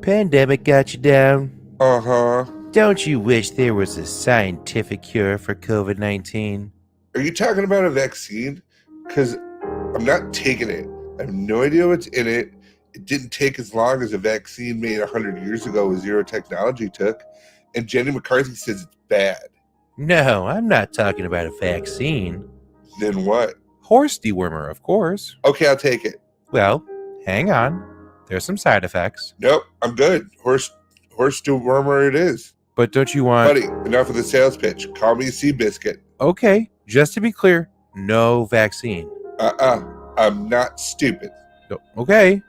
Pandemic got you down? Uh-huh. Don't you wish there was a scientific cure for COVID-19? Are you talking about a vaccine? Because I'm not taking it. I have no idea what's in it. It didn't take as long as a vaccine made 100 years ago with zero technology took. And Jenny McCarthy says it's bad. No, I'm not talking about a vaccine. Then what? Horse dewormer, of course. Okay, I'll take it. Well, hang on. There's some side effects. Nope, I'm good. Horse dewormer it is. But don't you want... Buddy, enough of the sales pitch. Call me a sea biscuit. Okay, just to be clear, no vaccine. I'm not stupid. Okay.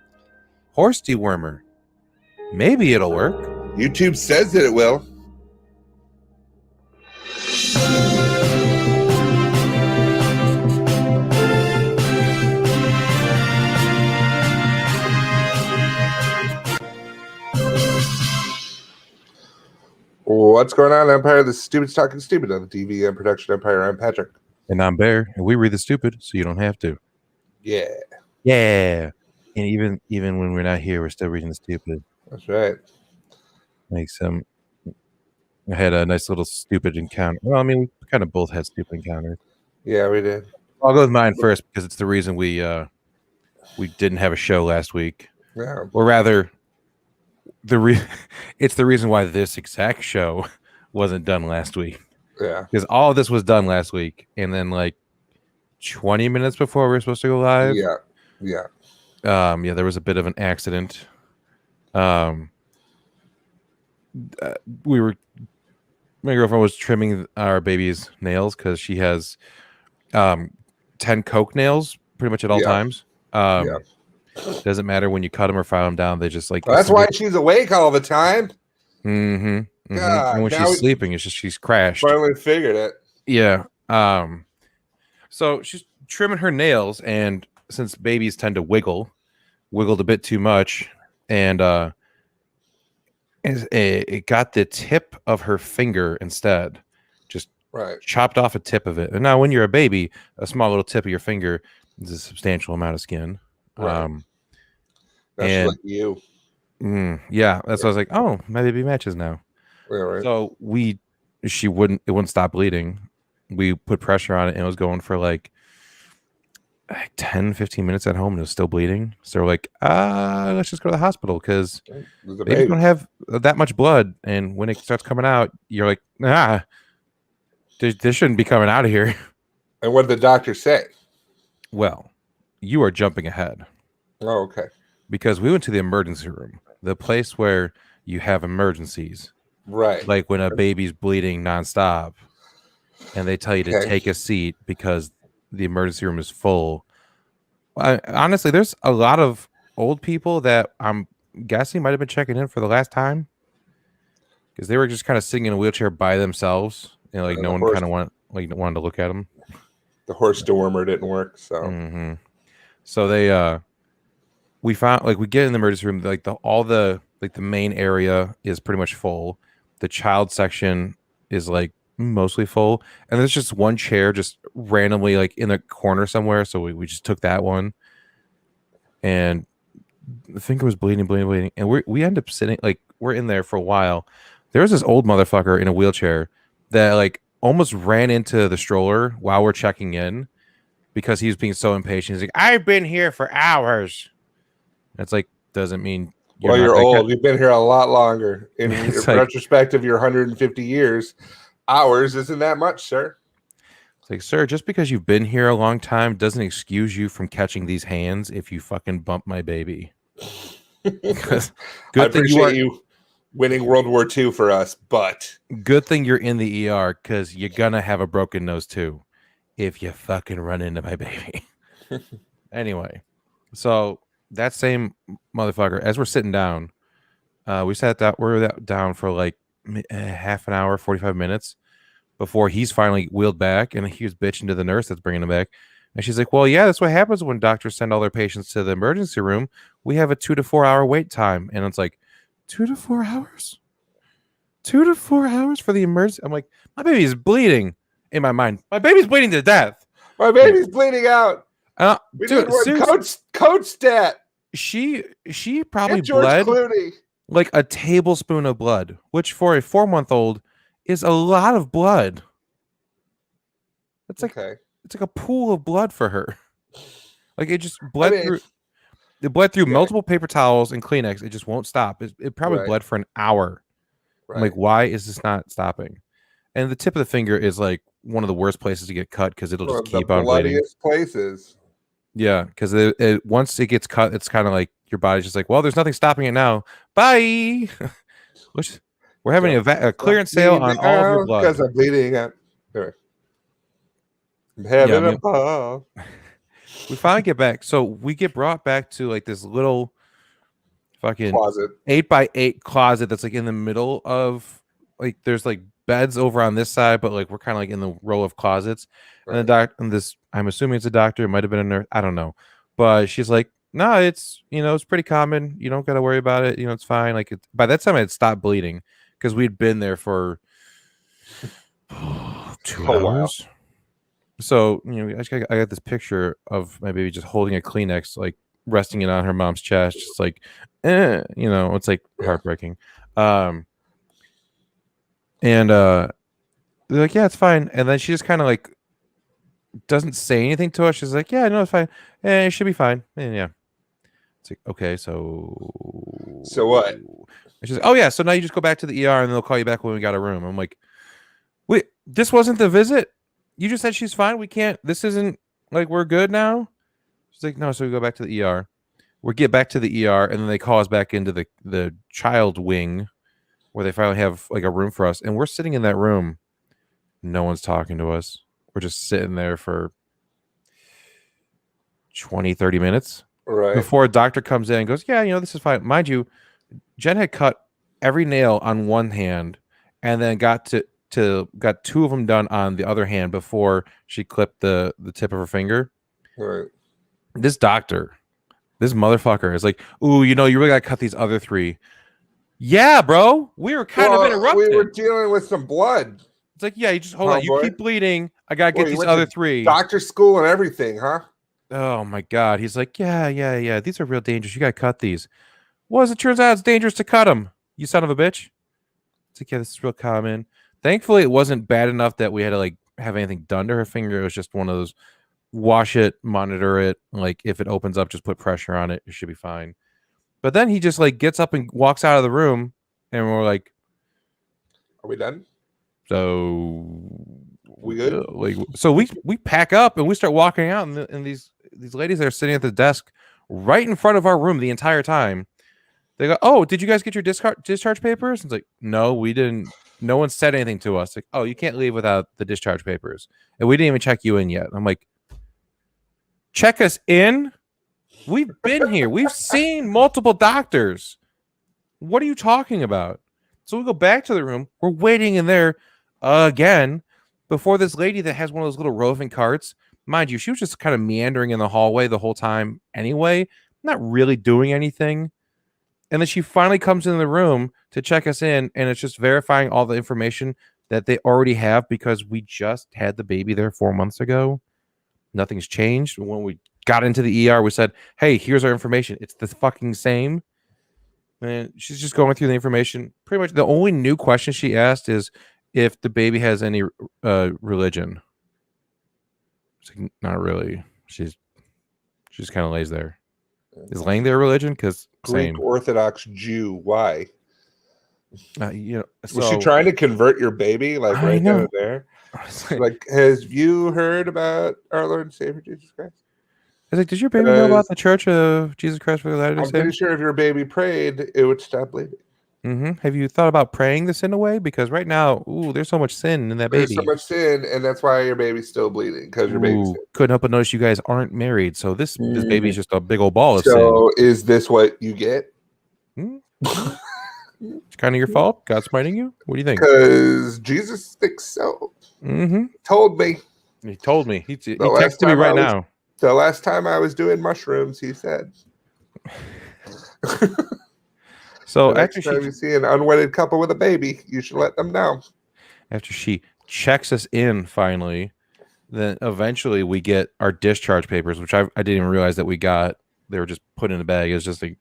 Horse dewormer. Maybe it'll work. YouTube says that it will. What's going on, Empire? This is Stupid's Talking Stupid on the TV and Production Empire. I'm Patrick. And I'm Bear, and we read the stupid, so you don't have to. Yeah. Yeah. And even when we're not here, we're still reading the stupid. That's right. Like I had a nice little stupid encounter. Well, I mean, we kind of both had stupid encounters. Yeah, we did. I'll go with mine first because it's the reason we didn't have a show last week. Yeah. Or rather, it's the reason why this exact show wasn't done last week. Yeah. Because all of this was done last week, and then like 20 minutes before we were supposed to go live. Yeah. There was a bit of an accident. My girlfriend was trimming our baby's nails because she has 10 Coke nails pretty much at all times. Doesn't matter when you cut them or file them down. They just like... Well, that's why she's awake all the time. Mm-hmm. And when she's sleeping, it's just she's crashed. Finally figured it. Yeah. So she's trimming her nails, and since babies tend to wiggled a bit too much, and it got the tip of her finger instead. Just chopped off a tip of it. And now when you're a baby, a small little tip of your finger is a substantial amount of skin. Right. That's like you. Yeah, that's why I was like, oh, my baby matches now. Yeah, right. So it wouldn't stop bleeding. We put pressure on it, and it was going for like 10, 15 minutes at home, and it was still bleeding. So we're like, let's just go to the hospital because babies don't have that much blood. And when it starts coming out, you're like, this shouldn't be coming out of here. And what did the doctor say? Well, you are jumping ahead. Oh, okay. Because we went to the emergency room, the place where you have emergencies. Right. Like when a baby's bleeding nonstop, and they tell you to take a seat because the emergency room is full. Honestly, there's a lot of old people that I'm guessing might have been checking in for the last time because they were just kind of sitting in a wheelchair by themselves, and like no one kind of wanted to look at them. The horse dewormer didn't work, so so they we found, like, we get in the emergency room, like the main area is pretty much full. The child section is like mostly full, and there's just one chair just randomly like in a corner somewhere, so we just took that one, and the finger was bleeding, and we end up sitting, like, we're in there for a while. There was this old motherfucker in a wheelchair that like almost ran into the stroller while we're checking in because he was being so impatient. He's like, I've been here for hours. And it's like, doesn't mean you're old. You've been here a lot longer. In retrospect of your 150 years, hours isn't that much, sir. It's like, sir, just because you've been here a long time doesn't excuse you from catching these hands if you fucking bump my baby. I appreciate you winning World War II for us, but good thing you're in the ER because you're gonna have a broken nose too if you fucking run into my baby. Anyway, so that same motherfucker, as we're sitting down, we're down for like half an hour, 45 minutes before he's finally wheeled back, and he was bitching to the nurse that's bringing him back. And she's like, well, yeah, that's what happens when doctors send all their patients to the emergency room. We have a 2 to 4 hour wait time. And it's like, 2 to 4 hours? 2 to 4 hours for the emergency? I'm like, my baby is bleeding. In my mind, my baby's bleeding to death. My baby's bleeding out. Dude, code stat. She probably George bled Clooney. like a tablespoon of blood, which for a 4-month-old is a lot of blood. It's like Okay. it's like a pool of blood for her. Like it just I bled mean, through. It bled through yeah, multiple paper towels and Kleenex. It just won't stop. It probably right, bled for an hour. I'm like, right. why is this not stopping? And the tip of the finger is like one of the worst places to get cut because it'll One just of the keep on bleeding. bloodiest places. Yeah, because once it gets cut, it's kind of like your body's just like, well, there's nothing stopping it now. Bye. Which we're having a Stop clearance sale me on all of your now blood. because I'm bleeding out. Anyway, I'm Yeah, I having a mean, ball. we finally get back. So we get brought back to like this little fucking Closet. 8x8 closet that's like in the middle of like there's like beds over on this side, but like we're kind of like in the row of closets. And the Right. doc and this I'm assuming it's a doctor, it might have been a nurse, I don't know. But she's like, no, it's it's pretty common. You don't gotta worry about it. It's fine. Like by that time I had stopped bleeding because we'd been there for two Oh wow. hours. So, I got this picture of my baby just holding a Kleenex, like resting it on her mom's chest, just like, it's like heartbreaking. And they're like, yeah, it's fine. And then she just kind of like doesn't say anything to us. She's like, yeah, no, it's fine. It should be fine. And yeah, it's like, okay, so. So what? And she's like, oh yeah, so now you just go back to the ER and they'll call you back when we got a room. I'm like, wait, this wasn't the visit. You just said she's fine. We can't. This isn't like we're good now. She's like, no. So we go back to the ER. We get back to the ER, and then they call us back into the child wing, where they finally have like a room for us. And we're sitting in that room. No one's talking to us. We're just sitting there for 20, 30 minutes Right. before a doctor comes in and goes, yeah, this is fine. Mind you, Jen had cut every nail on one hand, and then got two of them done on the other hand before she clipped the tip of her finger. Right. This doctor, this motherfucker is like, ooh, you really gotta cut these other three. Yeah, bro. We were kind of interrupted. We were dealing with some blood. It's like, yeah, you just hold on. You keep bleeding. I gotta get these other three. Doctor school and everything, huh? Oh my god. He's like, yeah. These are real dangerous. You gotta cut these. Well, as it turns out, it's dangerous to cut them. You son of a bitch. It's like, yeah, this is real common. Thankfully, it wasn't bad enough that we had to like have anything done to her finger. It was just one of those wash it, monitor it. Like if it opens up, just put pressure on it. It should be fine. But then he just like gets up and walks out of the room, and we're like, "Are we done? So we good?" So we pack up and we start walking out, and these ladies that are sitting at the desk right in front of our room the entire time. They go, "Oh, did you guys get your discharge papers?" It's like, "No, we didn't. No one said anything to us." Like, "Oh, you can't leave without the discharge papers," and we didn't even check you in yet. I'm like, "Check us in? We've been here. We've seen multiple doctors. What are you talking about?" So we go back to the room. We're waiting in there again before this lady that has one of those little roving carts. Mind you, she was just kind of meandering in the hallway the whole time anyway, not really doing anything. And then she finally comes in the room to check us in, and it's just verifying all the information that they already have because we just had the baby there 4 months ago. Nothing's changed. When we got into the ER, we said, hey, here's our information. It's the fucking same. And she's just going through the information. Pretty much the only new question she asked is if the baby has any religion. It's like, not really. She just kind of lays there. Is laying there religion? Because Greek Orthodox Jew. Why? So, was she trying to convert your baby like right then and there? Like, has you heard about our Lord and Savior Jesus Christ? I was like, did your baby know about the Church of Jesus Christ for the Latter-day Saints? I'm pretty sure if your baby prayed, it would stop bleeding. Mm-hmm. Have you thought about praying the sin away? Because right now, there's so much sin in that baby. There's so much sin, and that's why your baby's still bleeding, because your baby's sin. Couldn't help but notice you guys aren't married, so this baby's just a big old ball of sin. So is this what you get? It's kind of your fault. God's smiting you. What do you think? Because Jesus thinks so. Mm-hmm. Told me. He told me. He texted me right now. The last time I was doing mushrooms, he said. So next time you see an unwedded couple with a baby, you should let them know. After she checks us in finally, then eventually we get our discharge papers, which I didn't even realize that we got. They were just put in a bag. It's just like,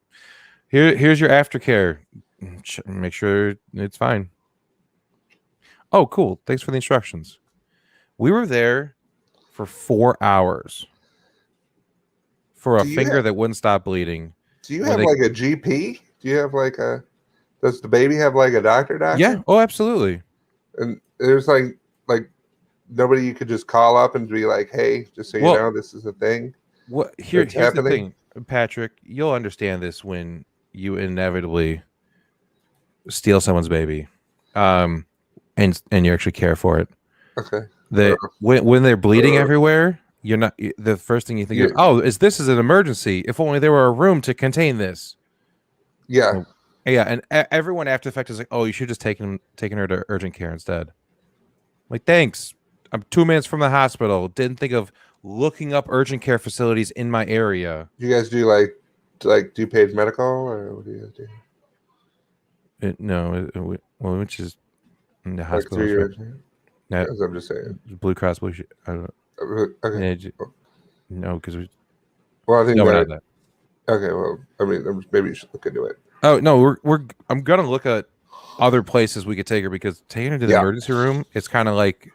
here's your aftercare. make sure it's fine. Oh, cool. Thanks for the instructions. We were there for 4 hours for a Do you finger have that wouldn't stop bleeding. Do you When have they, like a GP? Do you have like a Does the baby have like a doctor? yeah, oh, absolutely. And there's like nobody you could just call up and be like, hey, just so you Well, know, this is a thing that's here's the happening. thing, Patrick. You'll understand this when you inevitably steal someone's baby, and you actually care for it. Okay. That when they're bleeding everywhere, you're not the first thing you think of. You, Oh, this is an emergency? If only there were a room to contain this. yeah. Well, yeah, and everyone after the fact is like, oh, you should just taken her to urgent care instead. Like, thanks. I'm 2 minutes from the hospital. Didn't think of looking up urgent care facilities in my area. You guys do do paid medical, or what do you guys do? Well, which is in the Like through hospitals, right? your That As I'm just saying. Blue Cross Blue. I don't know. Okay. No, because we Well, I think no, we're that not that. okay. Well, I mean, maybe you should look into it. Oh no, we're. I'm gonna look at other places we could take her because taking her to the Yeah. emergency room, it's kind of like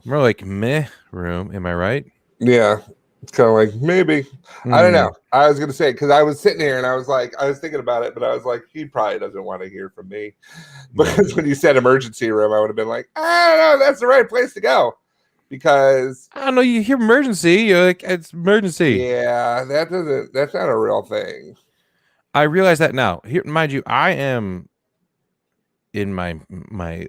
more like meh room. Am I right? Yeah. It's kind of like maybe I don't know. I was gonna say because I was sitting here and I was thinking about it, but I was like, he probably doesn't want to hear from me because when you said emergency room, I would have been like, I don't know, that's the right place to go because I don't know. You hear emergency, you're like, it's emergency. yeah, that's not a real thing. I realize that now. Here, mind you, I am in my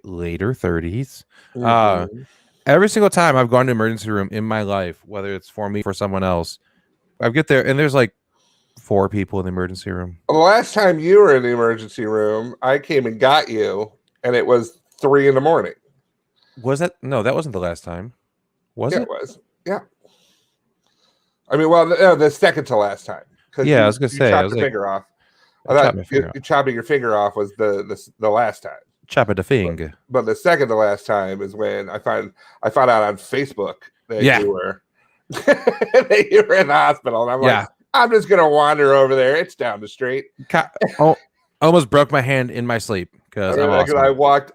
later 30s. Mm-hmm. Every single time I've gone to emergency room in my life, whether it's for me or for someone else, I get there and there's like 4 people in the emergency room. The last time you were in the emergency room, I came and got you, and it was 3 a.m. Was that? No, that wasn't the last time. Was Yeah, it? it was. Yeah. I mean, well, the second to last time because Yeah, I was gonna you say. I chopped was your like, finger off. I I chopped thought my finger off. chopping your finger off was the last time. Chop it a But, finger. but the second to last time is when I found out on Facebook that Yeah. you were that you were in the hospital, and I'm Yeah. like, I'm just gonna wander over there. It's down the street. Oh, almost broke my hand in my sleep because I'm awesome.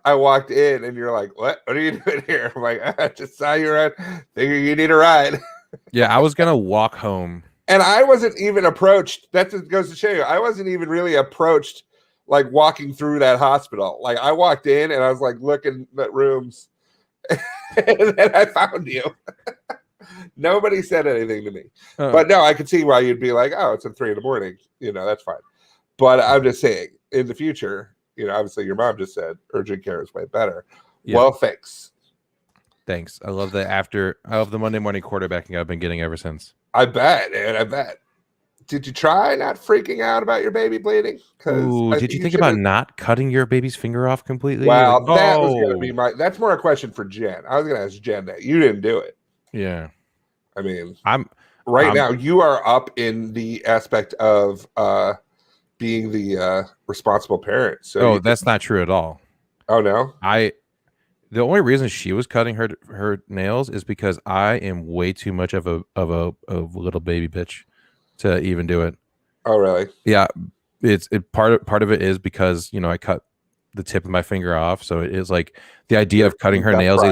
I walked in, and you're like, "What? What are you doing here?" I'm like, "I just saw you ride. Figure you need a ride." Yeah, I was gonna walk home. And I wasn't even approached. That just goes to show you, I wasn't even really approached like walking through that hospital. Like I walked in and I was like looking at rooms, and then I found you. Nobody said anything to me. But no, I could see why you'd be like, oh, it's at 3 a.m. That's fine. But I'm just saying, in the future, obviously your mom just said urgent care is way better. Yeah. Well, thanks. I love the Monday morning quarterbacking I've been getting ever since. I bet, man. I bet. Did you try not freaking out about your baby bleeding? Did you think about not cutting your baby's finger off completely? Well, that was going to be that's more a question for Jen. I was going to ask Jen that. You didn't do it. Yeah. I mean, I'm now you are up in the aspect of being the responsible parent. So that's not true at all. Oh no. The only reason she was cutting her nails is because I am way too much of a little baby bitch to even do it. Oh really? Yeah, part of it is because I cut the tip of my finger off, so it is like the idea of cutting her nails.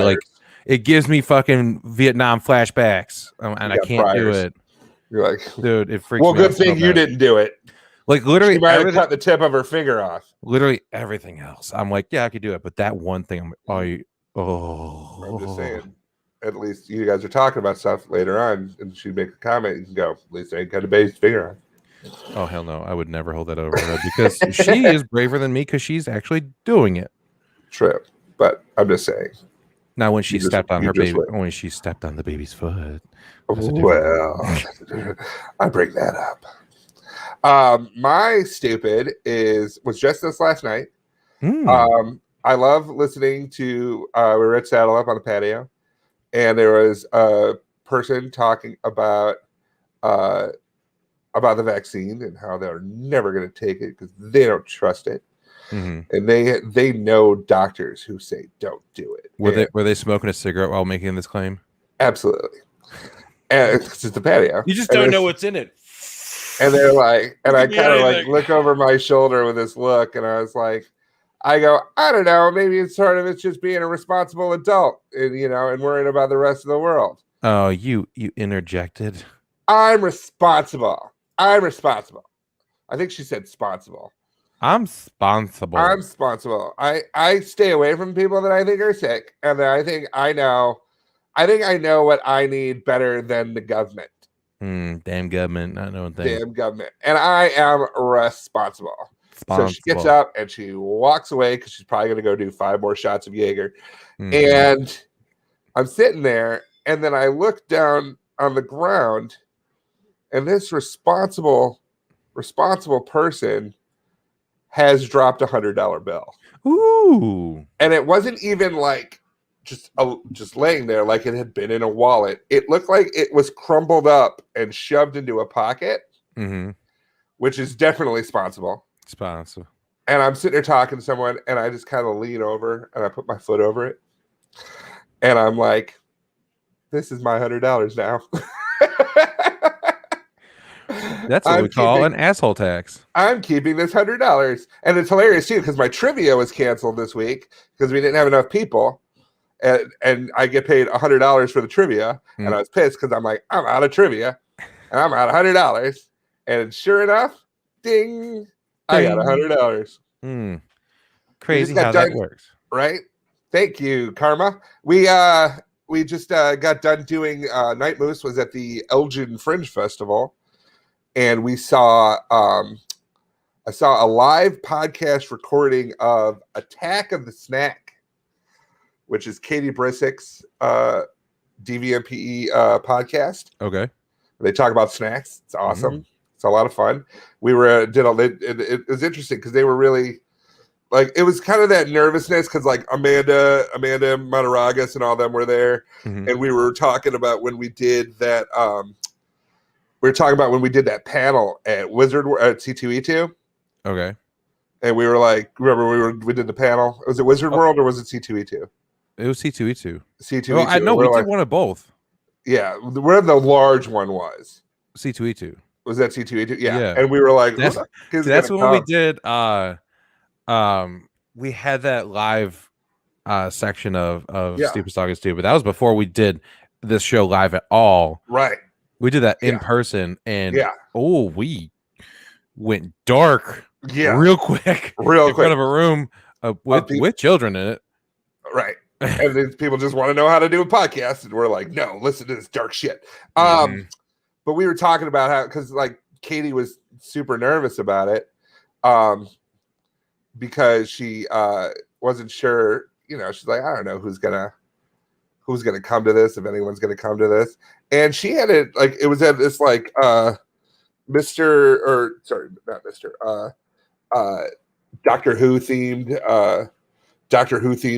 It gives me fucking Vietnam flashbacks, and I can't do it. You're like, dude, it freaks me out. Well, good thing you didn't do it. Like literally, she might have cut the tip of her finger off. Literally everything else, I'm like, yeah, I could do it, but that one thing, I'm like, I'm just saying. At least you guys are talking about stuff later on, and she'd make a comment. You can go, at least I ain't cut a baby's finger off. Oh hell no, I would never hold that over her because she is braver than me because she's actually doing it. True, but I'm just saying. Now, when she stepped on she stepped on the baby's foot. Well, I bring that up. My stupid was just this last night. I love listening to we were at Saddle Up on the patio, and there was a person talking about the vaccine and how they're never going to take it because they don't trust it. Mm-hmm. And they know doctors who say don't do it. Were they smoking a cigarette while making this claim? Absolutely. And it's just a patio. You just don't know what's in it. And they're like, and I Could be kind of like anything. look over my shoulder with this look, and I was like, I go, I don't know, maybe it's just being a responsible adult, and and worrying about the rest of the world. Oh, you interjected. I'm responsible. I'm responsible. I think she said sponsible. I'm responsible. I'm responsible. I stay away from people that I think are sick, and that I think I know what I need better than the government. Damn government, not knowing things. Damn government. And I am responsible. So she gets up and she walks away because she's probably going to go do 5 more shots of Jaeger. And I'm sitting there, and then I look down on the ground, and this responsible person has dropped $100 bill. Ooh. And it wasn't even like just laying there like it had been in a wallet. It looked like it was crumbled up and shoved into a pocket, which is definitely responsible. And I'm sitting there talking to someone, and I just kind of lean over and I put my foot over it, and I'm like, "This is my $100 now." That's what we call an asshole tax. I'm keeping this $100, and it's hilarious too because my trivia was canceled this week because we didn't have enough people, and I get paid $100 for the trivia, and I was pissed because I'm like, I'm out of trivia, and I'm out of $100, and sure enough, ding, I got $100. Crazy how that works, right? Thank you, Karma. We just got done doing Night Moose was at the Elgin Fringe Festival. And we saw, I saw a live podcast recording of Attack of the Snack, which is Katie Brissick's DVMPE podcast. Okay. They talk about snacks. It's awesome. It's a lot of fun. We were it was interesting because they were really like, it was kind of that nervousness because like Amanda Mataragas and all them were there, and we were talking about when we did that. We were talking about when we did that panel at C2E2. Okay. And we were like, remember we did the panel? Was it Wizard World or was it C2E2? It was C2E2. C2E2. Oh, I know we did one of both. Yeah, where the large one was. C2E2. Was that C2E2? Yeah. And we were like, that's when we did. We had that live section of Stupid Saga Stupid. That was before we did this show live at all. Right. We did that in person, and we went dark real quick in front of a room with children in it. Right. And then people just want to know how to do a podcast, and we're like, no, listen to this dark shit. But we were talking about how, because like Katie was super nervous about it, because she wasn't sure. She's like, I don't know who's gonna come to this, if anyone's gonna come to this. And she had it like, it was at this like Doctor Who themed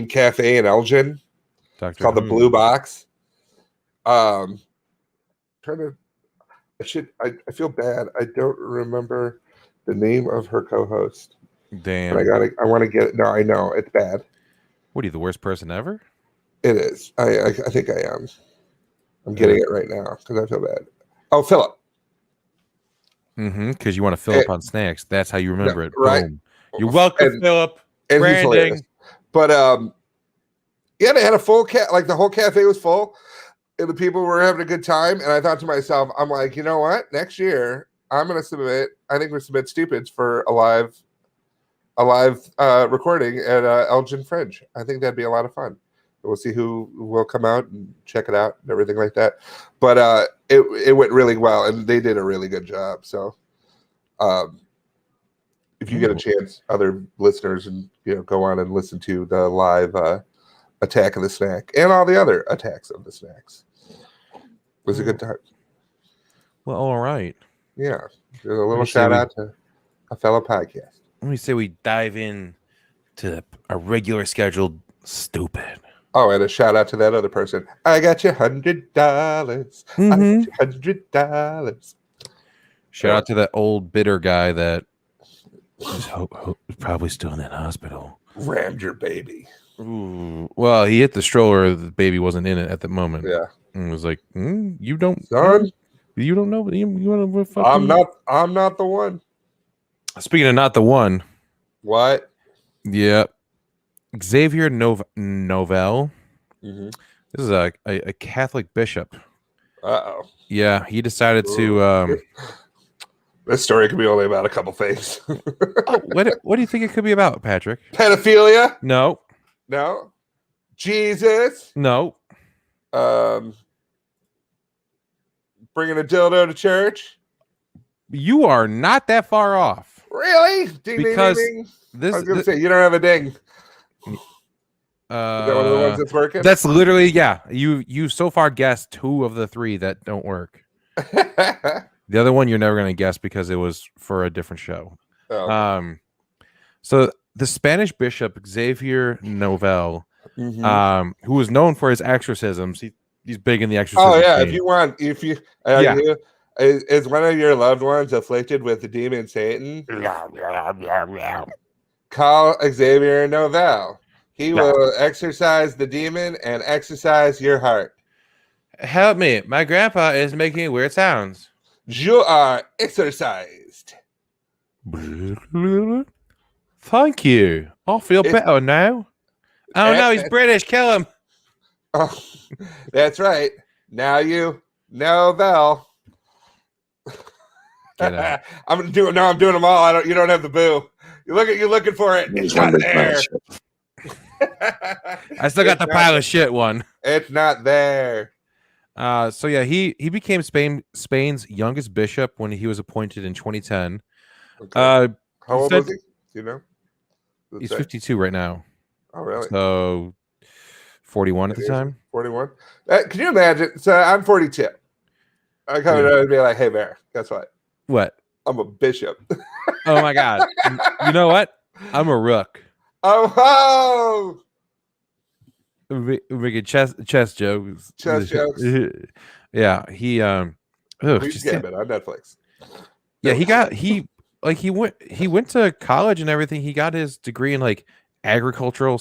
cafe in Elgin. Called the Blue Box. I feel bad. I don't remember the name of her co-host. Damn. But I want to get it. No, I know it's bad. What are you, the worst person ever? It is. I think I am. I'm getting it right now because I feel bad. Oh, Philip. Because you want to fill up on snacks. That's how you remember it. Right. Boom. You're welcome, Philip. And branding. But they had a full like the whole cafe was full, and the people were having a good time. And I thought to myself, I'm like, you know what? Next year I'm gonna submit. I think we submit Stupids for a live recording at Elgin Fringe. I think that'd be a lot of fun. We'll see who will come out and check it out and everything like that. But it went really well, and they did a really good job. So if you get a chance, other listeners, and go on and listen to the live Attack of the Snack and all the other attacks of the snacks. It was a good time. Well, all right. Yeah. There's a little shout out to a fellow podcast. Let me say we dive in to a regular scheduled Stupid. Oh, and a shout out to that other person. I got you $100. I got you $100. Shout out to that old bitter guy that is probably still in that hospital. Rammed your baby. Ooh. Well, he hit the stroller. The baby wasn't in it at the moment. Yeah. And was like, you don't. Son, You don't know. You want to fucking? I'm not the one. Speaking of not the one. What? Yeah. Xavier Novell. Mm-hmm. This is a Catholic bishop. Uh-oh. Yeah, he decided to. This story could be only about a couple things. Oh, what do you think it could be about, Patrick? Pedophilia? No, No. Jesus? no. Bringing a dildo to church? You are not that far off. Really? Ding, Because ding, ding, ding. I was this, gonna say you don't have a ding. Is that one of the ones that's working? That's literally, yeah. You so far guessed 2 of the 3 that don't work. The other one you're never gonna guess because it was for a different show. Oh. So the Spanish bishop Xavier Novell, Mm-hmm. who was known for his exorcisms, he's big in the exorcism. Oh yeah, scene. if you Yeah. is one of your loved ones afflicted with the demon Satan, call Xavier Novell. He will exorcise the demon and exorcise your heart. Help me. My grandpa is making weird sounds. You are exorcised. Thank you. I feel better now. Oh no, he's British. Kill him. Oh, that's right. Now you know Val. I'm doing them all. You don't have the boo. You're looking for it. It's not there. I still got the pile of shit one. It's not there. So yeah, he became Spain's youngest bishop when he was appointed in 2010. Okay. How old was he? Do you know? He's 52 right now. Oh, really? So 41 at the time. 41. Can you imagine? So I'm 42. I come in and be like, "Hey, Bear, guess what? What? I'm a bishop." Oh my god! You know what? I'm a rook. Oh, We're making chess jokes. Chess jokes. Yeah, he Please get it on Netflix. Yeah, he went to college and everything. He got his degree in like agricultural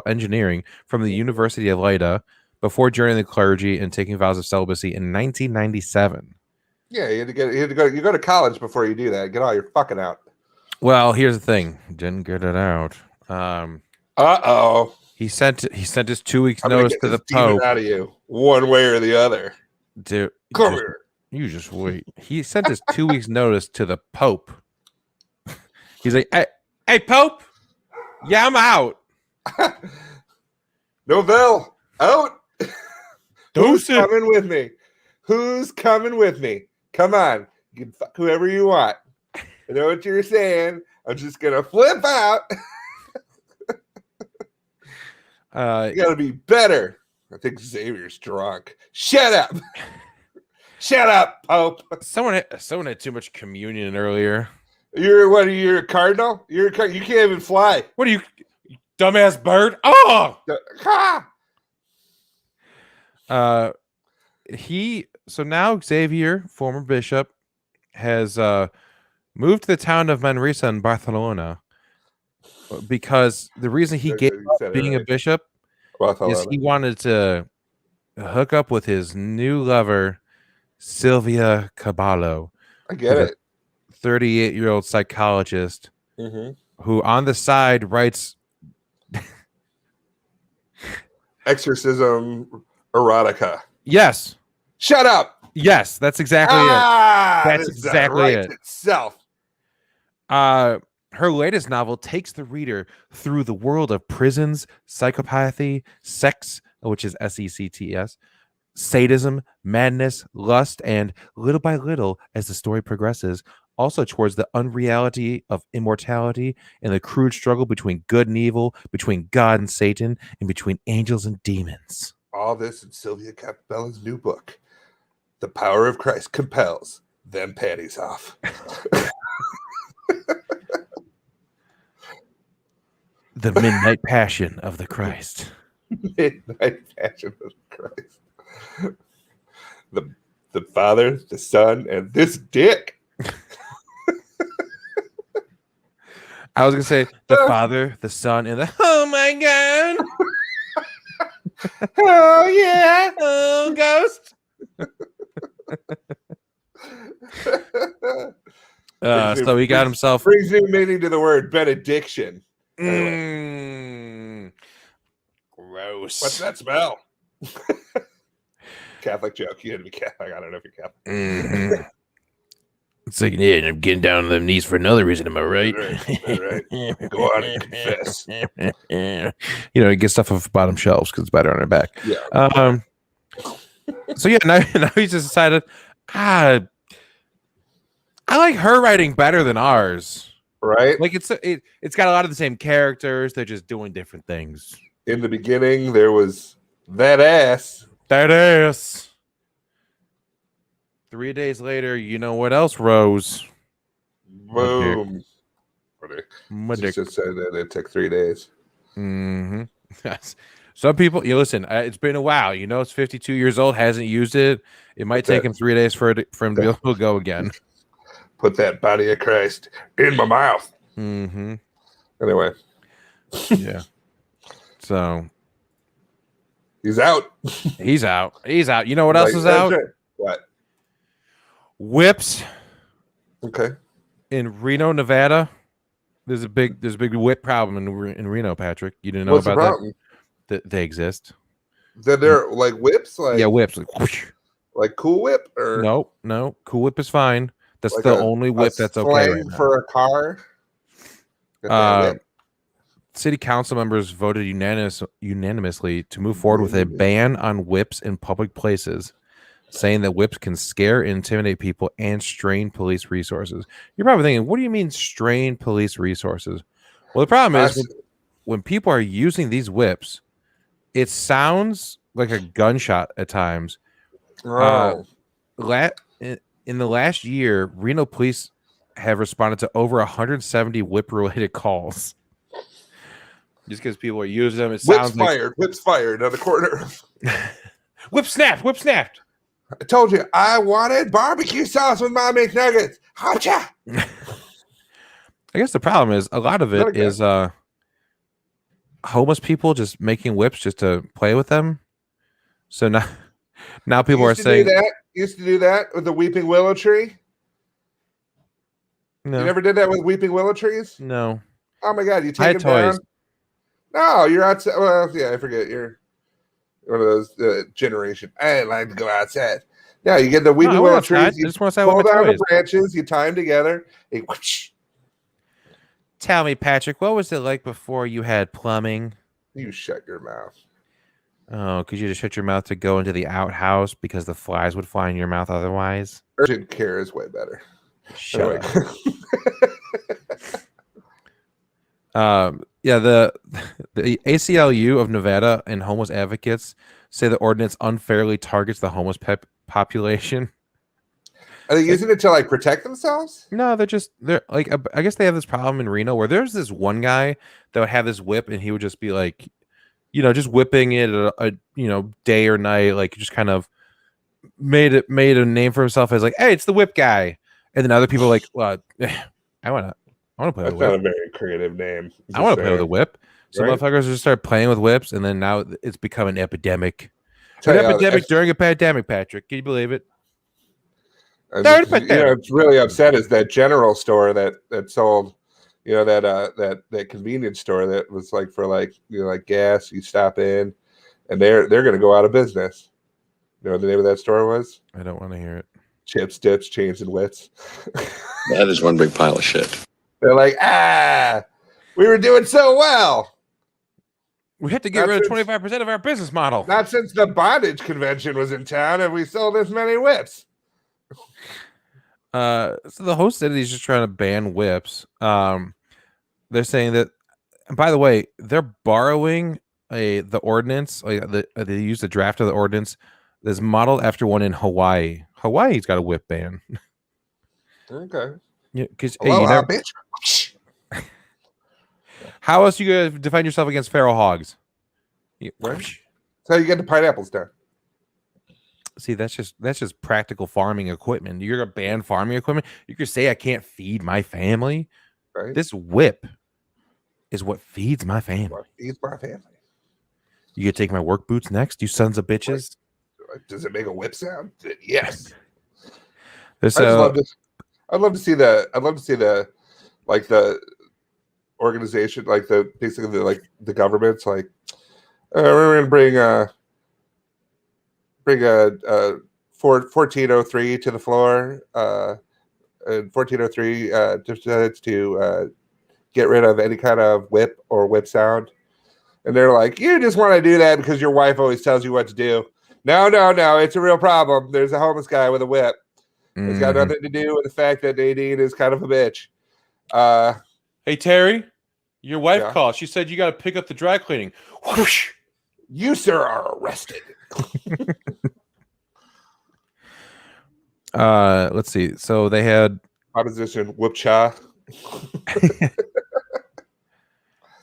engineering from the University of Leyda before joining the clergy and taking vows of celibacy in 1997. Yeah, you go to college before you do that. Get all your fucking out. Well, here's the thing. Didn't get it out. Uh-oh. He sent his 2 weeks notice to the Pope. Out of you, one way or the other. Dude, come here. You just wait. He sent his 2 weeks notice to the Pope. He's like, hey, Pope. Yeah, I'm out. Novell, out. Who's coming with me? Who's coming with me? Come on. You can fuck whoever you want. I know what you're saying. I'm just going to flip out. You got to be better. I think Xavier's drunk. Shut up. Shut up, Pope. Someone had too much communion earlier. You're a cardinal? You can't even fly. What are you, dumbass bird? Oh! So now Xavier, former bishop, has moved to the town of Manresa in Barcelona because the reason he gave up being a bishop is he wanted to hook up with his new lover, Sylvia Caballo. I get it. 38-year-old psychologist who on the side writes exorcism erotica. Yes. Shut up. Yes, that's exactly it. That's exactly it. Itself. Her latest novel takes the reader through the world of prisons, psychopathy, sex, which is SECTS, sadism, madness, lust, and little by little, as the story progresses, also towards the unreality of immortality and the crude struggle between good and evil, between God and Satan, and between angels and demons. All this in Sylvia Capella's new book, The Power of Christ Compels Them Panties Off. The Midnight Passion of the Christ. Midnight Passion of the Christ. The Father, the Son, and this dick. I was going to say the Father, the Son, and the... Oh, my God. Oh, yeah. Oh, ghost. So he got himself brings new meaning to the word benediction. Anyway. Gross. What's that smell? Catholic joke. You had to be Catholic. I don't know if you're Catholic. Mm-hmm. It's like, yeah, I'm getting down on them knees for another reason. Am I right? Right. Go on and confess. You know, you get stuff off bottom shelves because it's better on their back. Yeah. So yeah, now he's just decided, I like her writing better than ours. Right. Like it's got a lot of the same characters. They're just doing different things. In the beginning, there was that ass. That ass. 3 days later, you know what else rose? Boom. Just said that it took 3 days. Mm-hmm. Yes. Some people, you listen. It's been a while. You know, it's 52 years old. Hasn't used it. It might take him 3 days for him to be able to go again. Put that body of Christ in my mouth. Mm-hmm. Anyway. Yeah. So he's out. He's out. He's out. You know what else is out? Right. What? Whips. Okay. In Reno, Nevada, there's a big whip problem in Reno, Patrick. You didn't know about that? That they exist. That they're like whips, yeah, whips, like Cool Whip, or no, Cool Whip is fine. That's like the only whip that's okay right now. For a car. City council members voted unanimously to move forward with a ban on whips in public places, saying that whips can scare and intimidate people and strain police resources. You're probably thinking, what do you mean strain police resources? Well, the problem is when people are using these whips, it sounds like a gunshot at times. In the last year, Reno police have responded to over 170 whip-related calls. Just because people are using them, it sounds whips fired on the corner. Whip snapped. I told you I wanted barbecue sauce with my McNuggets. Hacha! I guess the problem is a lot of it is homeless people just making whips just to play with them. So now people are saying used to do that with the weeping willow tree. No. You never did that with weeping willow trees? No. Oh my god, you take them down. No, you're outside. Well, yeah, I forget. You're one of those generation. I like to go outside. Yeah, you get the weeping willow trees. You just want to pull down the branches. You tie them together. Tell me, Patrick, what was it like before you had plumbing? You shut your mouth. Oh, could you just shut your mouth to go into the outhouse because the flies would fly in your mouth otherwise? Urgent care is way better. Shut up. Yeah, the ACLU of Nevada and homeless advocates say the ordinance unfairly targets the homeless population. Are they using it to like protect themselves? No, they're like, I guess they have this problem in Reno where there's this one guy that would have this whip and he would just be like, you know, just whipping it a day or night, like just kind of made a name for himself as like, hey, it's the whip guy. And then other people are like, well, I want to play with a whip. That's not a very creative name. I want to play with a whip. So motherfuckers just start playing with whips, and then now it's become an epidemic. An epidemic during a pandemic, Patrick. Can you believe it? It's really upset is that general store that sold, that convenience store that was like for like gas. You stop in, and they're going to go out of business. You know what the name of that store was? I don't want to hear it. Chips, dips, chains, and wits. That is one big pile of shit. They're like, we were doing so well. We had to get rid of 25% of our business model. Not since the bondage convention was in town have we sold this many whips. So the host said he's just trying to ban whips. They're saying that, and by the way, they're borrowing the ordinance. They use the draft of the ordinance that's modeled after one in Hawaii. Hawaii's got a whip ban. Okay. Yeah, because bitch. How else you gonna defend yourself against feral hogs? Right. So you get the pineapples done. See, that's just practical farming equipment. You're gonna ban farming equipment. You could say I can't feed my family. Right. This whip is what feeds my family. What feeds my family. You gonna take my work boots next, you sons of bitches? Does it make a whip sound? Yes. So I'd love to see the like the organization, like the basically the government's like, we're gonna bring a 1403 to the floor, and 1403 decides to get rid of any kind of whip or whip sound. And they're like, you just want to do that because your wife always tells you what to do. No, it's a real problem. There's a homeless guy with a whip. It's got nothing to do with the fact that Nadine is kind of a bitch. Hey, Terry, your wife called. She said you got to pick up the dry cleaning. Whoosh. You, sir, are arrested. Let's see. So they had Proposition whoop-cha.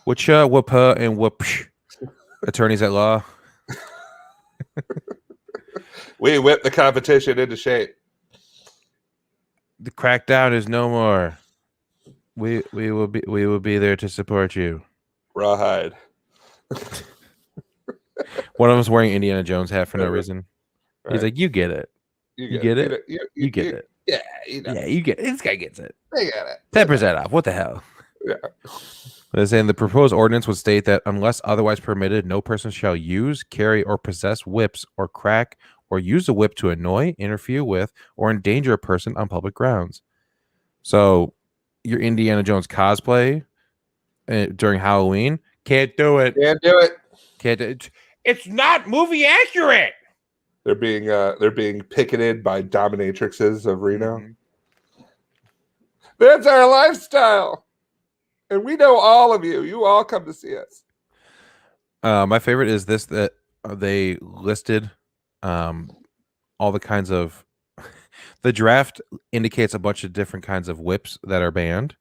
Whoop-cha, whoop-ha, and whoop-sh. Attorneys at law. We whip the competition into shape. The crackdown is no more. We will be there to support you. Rawhide. One of us wearing Indiana Jones hat for no reason. Right. He's like, you get it. You get it. You get it. Yeah, you know. Yeah, you get it. This guy gets it. They get it. 10% off. What the hell? Yeah. They're saying the proposed ordinance would state that unless otherwise permitted, no person shall use, carry, or possess whips or crack or use a whip to annoy, interfere with, or endanger a person on public grounds. So your Indiana Jones cosplay during Halloween, can't do it. Can't do it. Can't do it. It's not movie accurate. They're being picketed by dominatrixes of Reno. Mm-hmm. That's our lifestyle. And we know all of you. You all come to see us. My favorite is this, that they listed all the kinds of the draft indicates a bunch of different kinds of whips that are banned.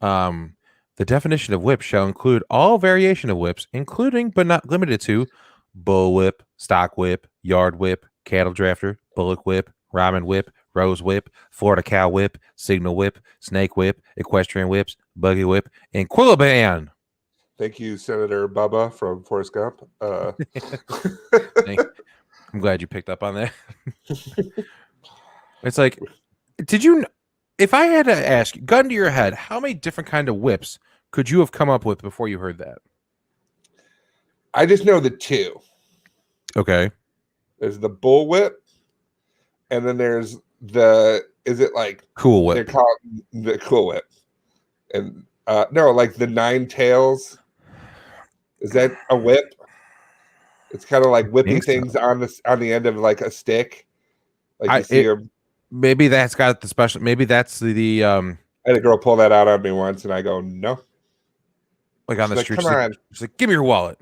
The definition of whip shall include all variation of whips, including but not limited to bull whip, stock whip, yard whip, cattle drafter, bullock whip, ramen whip, rose whip, Florida cow whip, signal whip, snake whip, equestrian whips, buggy whip, and Quillaband. Thank you, Senator Bubba from Forrest Gump. I'm glad you picked up on that. It's like, if I had to ask, gun to your head, how many different kind of whips could you have come up with before you heard that? I just know the two. Okay. There's the bull whip, and then there's is it like cool whip? They call it the cool whip. And no, like the nine tails. Is that a whip? It's kind of like whipping things on the end of like a stick. Like you see them. Maybe that's got the special. Maybe that's the. I had a girl pull that out on me once, and I go, no. Like on the street, she's like, "Give me your wallet."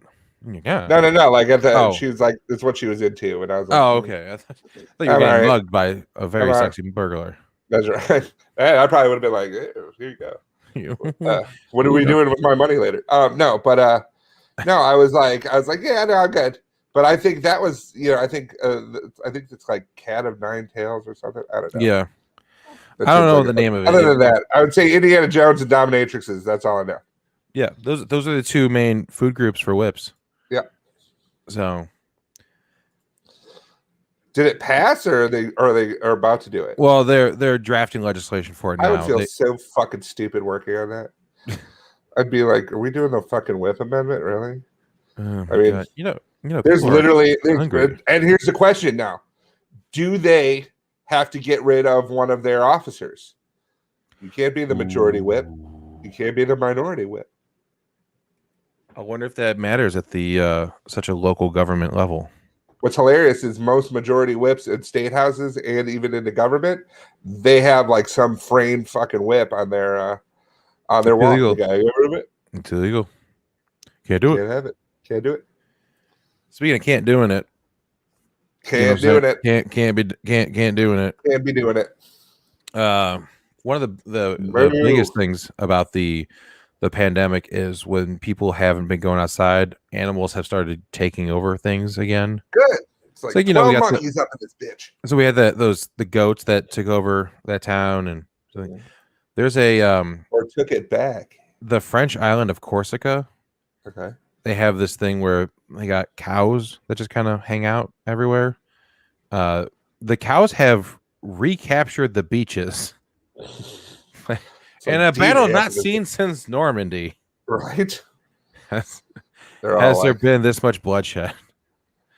Yeah. No. Like at the, she was like, "That's what she was into," and I was like, "Oh, okay." I thought you were getting mugged by a very sexy burglar. That's right. I probably would have been like, "Here you go." What are we doing with my money later? No, but no, I was like, yeah, no, I'm good. But I think that was, I think it's like Cat of Nine Tails or something. I don't know. Yeah. I don't know the name of it. Other than that, I would say Indiana Jones and Dominatrixes. That's all I know. Yeah, those are the two main food groups for whips. Yeah. So, did it pass, or are they about to do it? Well, they're drafting legislation for it now. I would feel so fucking stupid working on that. I'd be like, "Are we doing the fucking whip amendment? Really?" I mean, God. there's literally, and here's the question now: do they have to get rid of one of their officers? You can't be the majority whip. You can't be the minority whip. I wonder if that matters at the such a local government level. What's hilarious is most majority whips in state houses and even in the government, they have like some framed fucking whip on their wall. You got rid of it. It's illegal. Can't do it. Can't have it. Can't do it. Speaking of can't doing it. Can't doing it. Can't doing it. Can't be doing it. One of the biggest things about the pandemic is when people haven't been going outside, animals have started taking over things again. Good. It's like 12 we got monkeys up in this bitch. So we had the goats that took over that town, and there's a or took it back. The French island of Corsica. Okay. They have this thing where they got cows that just kind of hang out everywhere. The cows have recaptured the beaches It's in like a battle DNA not after this- seen since Normandy. right? Has, They're all has there like, been this much bloodshed?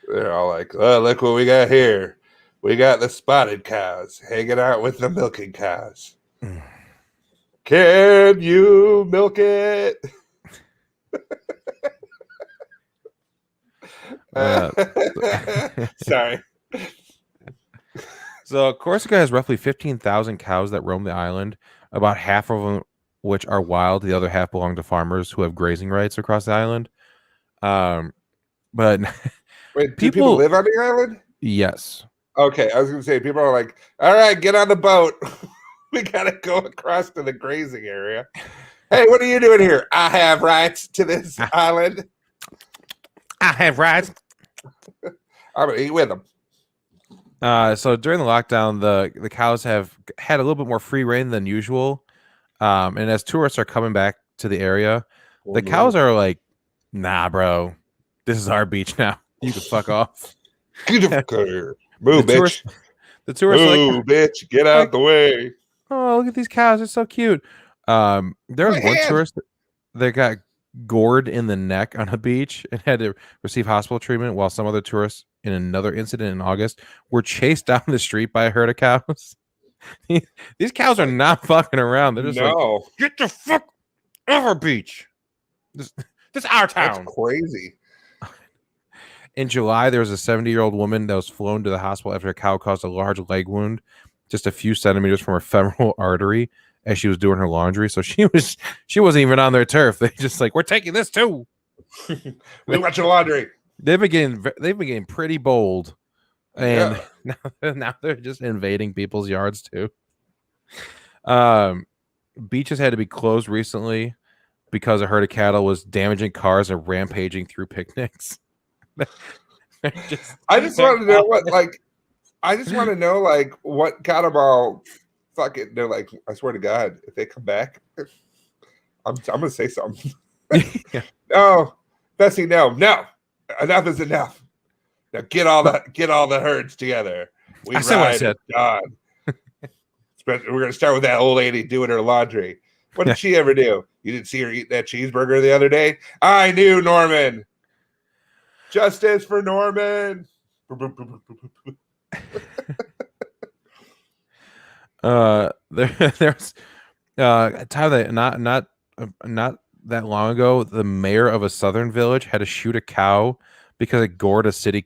they're all like, oh, look what we got here. We got the spotted cows hanging out with the milking cows. Can you milk it? Uh, Sorry. So Corsica has roughly 15,000 cows that roam the island, about half of them which are wild. The other half belong to farmers who have grazing rights across the island. But Wait, do people live on the island? Yes. Okay, I was going to say, people are like, all right, get on the boat. We got to go across to the grazing area. Hey, what are you doing here? I have rights to this island. I have rights. I'm going to eat with them. So during the lockdown, the cows have had a little bit more free reign than usual. And as tourists are coming back to the area, the cows are like, nah, bro, this is our beach now. You can fuck off. Get the fuck out of here. Move, bitch. The tourists are Move, like, bitch. Get out the way. oh, look at these cows. They're so cute. There was one tourist that got gored in the neck on a beach and had to receive hospital treatment, while some other tourists in another incident in August were chased down the street by a herd of cows. These cows are not fucking around. They're just like, get the fuck off our beach. This is our town. That's crazy. In July, there was a 70-year-old woman that was flown to the hospital after a cow caused a large leg wound just a few centimeters from her femoral artery as she was doing her laundry. So she wasn't even on their turf. They just like, we're taking this too. We want your laundry. They've been getting pretty bold, and now they're just invading people's yards too. Beaches had to be closed recently because a herd of cattle was damaging cars and rampaging through picnics. I just want to know what got them all fucking. They're like, I swear to God, if they come back, I'm gonna say something. Yeah. No, Bessie, no, enough is enough. Now get all the herds together. We I said what I ride said. God. We're gonna start with that old lady doing her laundry. What did she ever do? You didn't see her eat that cheeseburger the other day? I knew, Norman. Justice for Norman. There's Tyler, not that long ago, the mayor of a southern village had to shoot a cow because it gored a city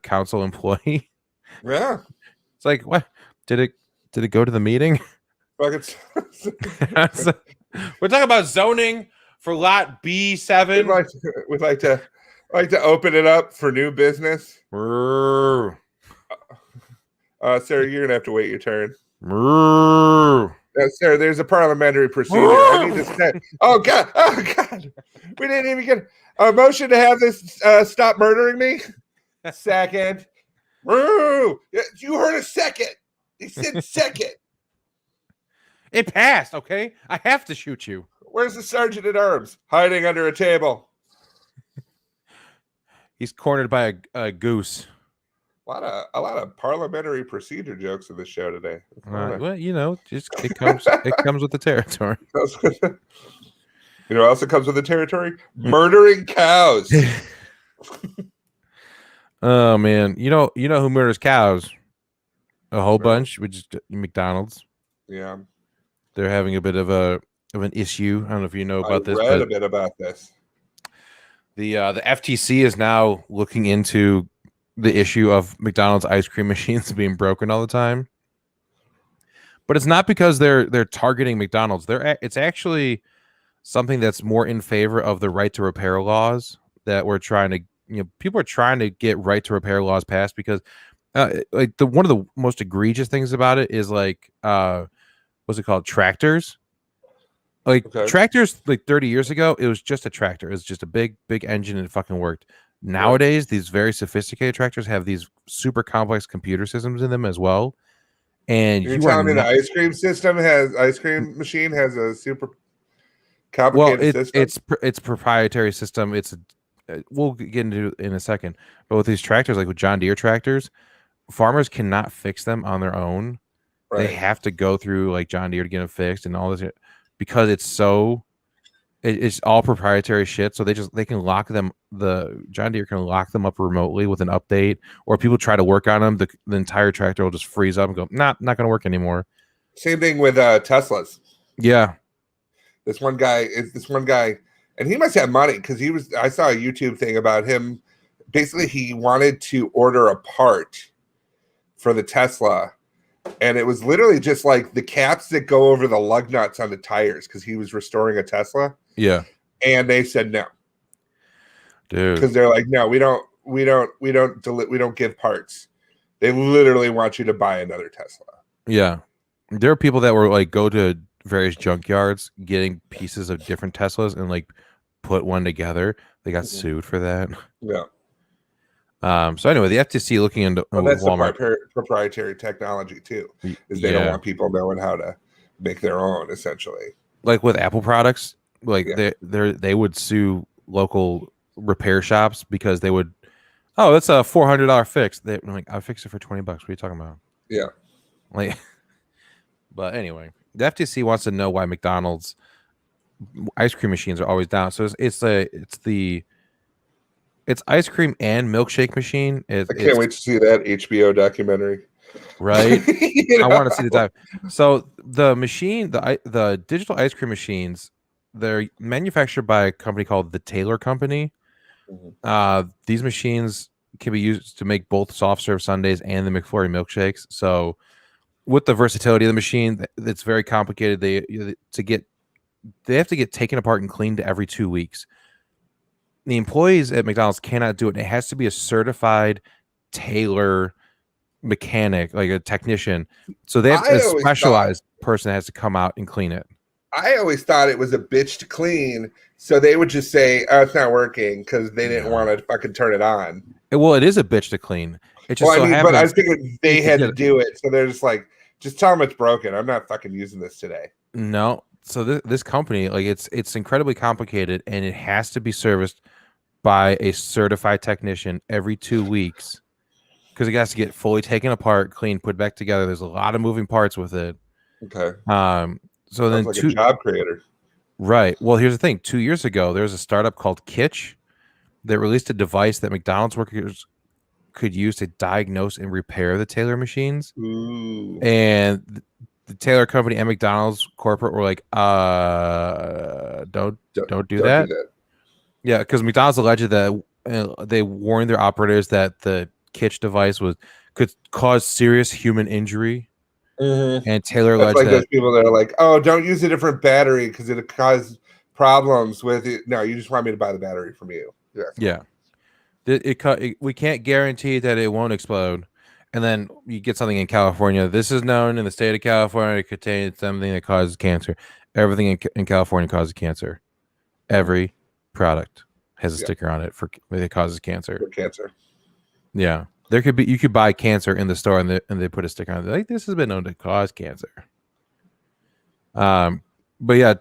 council employee. Yeah. It's like, what? Did it go to the meeting? We're talking about zoning for lot B7. We'd like to open it up for new business. Sarah, You're gonna have to wait your turn. Sarah, there's a parliamentary procedure. I need to say. Oh God! We didn't even get a motion to have this stop murdering me. Second. You heard a second. He said second. It passed. Okay, I have to shoot you. Where's the sergeant at arms? Hiding under a table. He's cornered by a goose. A lot of parliamentary procedure jokes in this show today. Well, just it comes with the territory. You know what else it comes with the territory? Murdering cows. Oh man, you know who murders cows? A whole bunch, which is McDonald's. Yeah, they're having a bit of an issue. I don't know if you know about this. I read a bit about this. The FTC is now looking into the issue of McDonald's ice cream machines being broken all the time. But it's not because they're targeting McDonald's. It's actually something that's more in favor of the right to repair laws that we're trying to, people are trying to get right to repair laws passed because one of the most egregious things about it is what's it called? Tractors. Tractors 30 years ago, it was just a tractor. It was just a big engine and it fucking worked. Nowadays, these very sophisticated tractors have these super complex computer systems in them as well. And you're telling me the ice cream machine has a super complicated system? It's proprietary system. We'll get into it in a second. But with these tractors, like with John Deere tractors, farmers cannot fix them on their own. They Right. have to go through like John Deere to get them fixed and all this because it's all proprietary shit. So they can lock them. The John Deere can lock them up remotely with an update, or people try to work on them. The entire tractor will just freeze up and go, nah, not going to work anymore. Same thing with Teslas. Yeah. This one guy, and he must have money because I saw a YouTube thing about him. Basically, he wanted to order a part for the Tesla, and it was literally just like the caps that go over the lug nuts on the tires because he was restoring a Tesla. Yeah. And they said no, dude, because they're like, no, we don't give parts. They literally want you to buy another Tesla. Yeah, there are people that were like go to various junkyards getting pieces of different Teslas and like put one together. They got sued for that. Yeah. So anyway, the FTC looking into that's Walmart. the proprietary technology too, is they don't want people knowing how to make their own, essentially. Like with Apple products, like they would sue local repair shops because they would, oh, it's a $400 fix. They're like, I'll fix it for $20. What are you talking about? Yeah. Like, but anyway, the FTC wants to know why McDonald's ice cream machines are always down. So it's ice cream and milkshake machine. I can't wait to see that HBO documentary. Right? I want to see the dive. So the machine, the digital ice cream machines, they're manufactured by a company called the Taylor Company. These machines can be used to make both soft serve sundaes and the McFlurry milkshakes. So with the versatility of the machine, it's very complicated. They have to get taken apart and cleaned every 2 weeks. The employees at McDonald's cannot do it. It has to be a certified Taylor mechanic, like a technician. So they have a specialized person that has to come out and clean it. I always thought it was a bitch to clean, so they would just say, "Oh, it's not working," because they didn't want to fucking turn it on. Well, it is a bitch to clean. It just but I was thinking they had to do it, so they're just like, "Just tell them it's broken. I'm not fucking using this today." No. So this company, like it's incredibly complicated, and it has to be serviced by a certified technician every 2 weeks because it has to get fully taken apart, cleaned, put back together. There's a lot of moving parts with it. Okay. So then like a job creator. Right. Well, here's the thing. 2 years ago, there was a startup called Kitch that released a device that McDonald's workers could use to diagnose and repair the Taylor machines. Ooh. And the Taylor Company and McDonald's corporate were like, don't do that. Yeah, because McDonald's alleged that they warned their operators that the Kitch device could cause serious human injury. And Taylor alleged like those people that are like, "Oh, don't use a different battery because it'll cause problems with it." No, you just want me to buy the battery from you. Yeah. We can't guarantee that it won't explode. And then you get something in California. This is known in the state of California to contain something that causes cancer. Everything in California causes cancer. Every product has a sticker on it that causes cancer. For cancer. Yeah. You could buy cancer in the store and they put a sticker on it. Like, this has been known to cause cancer. But yeah,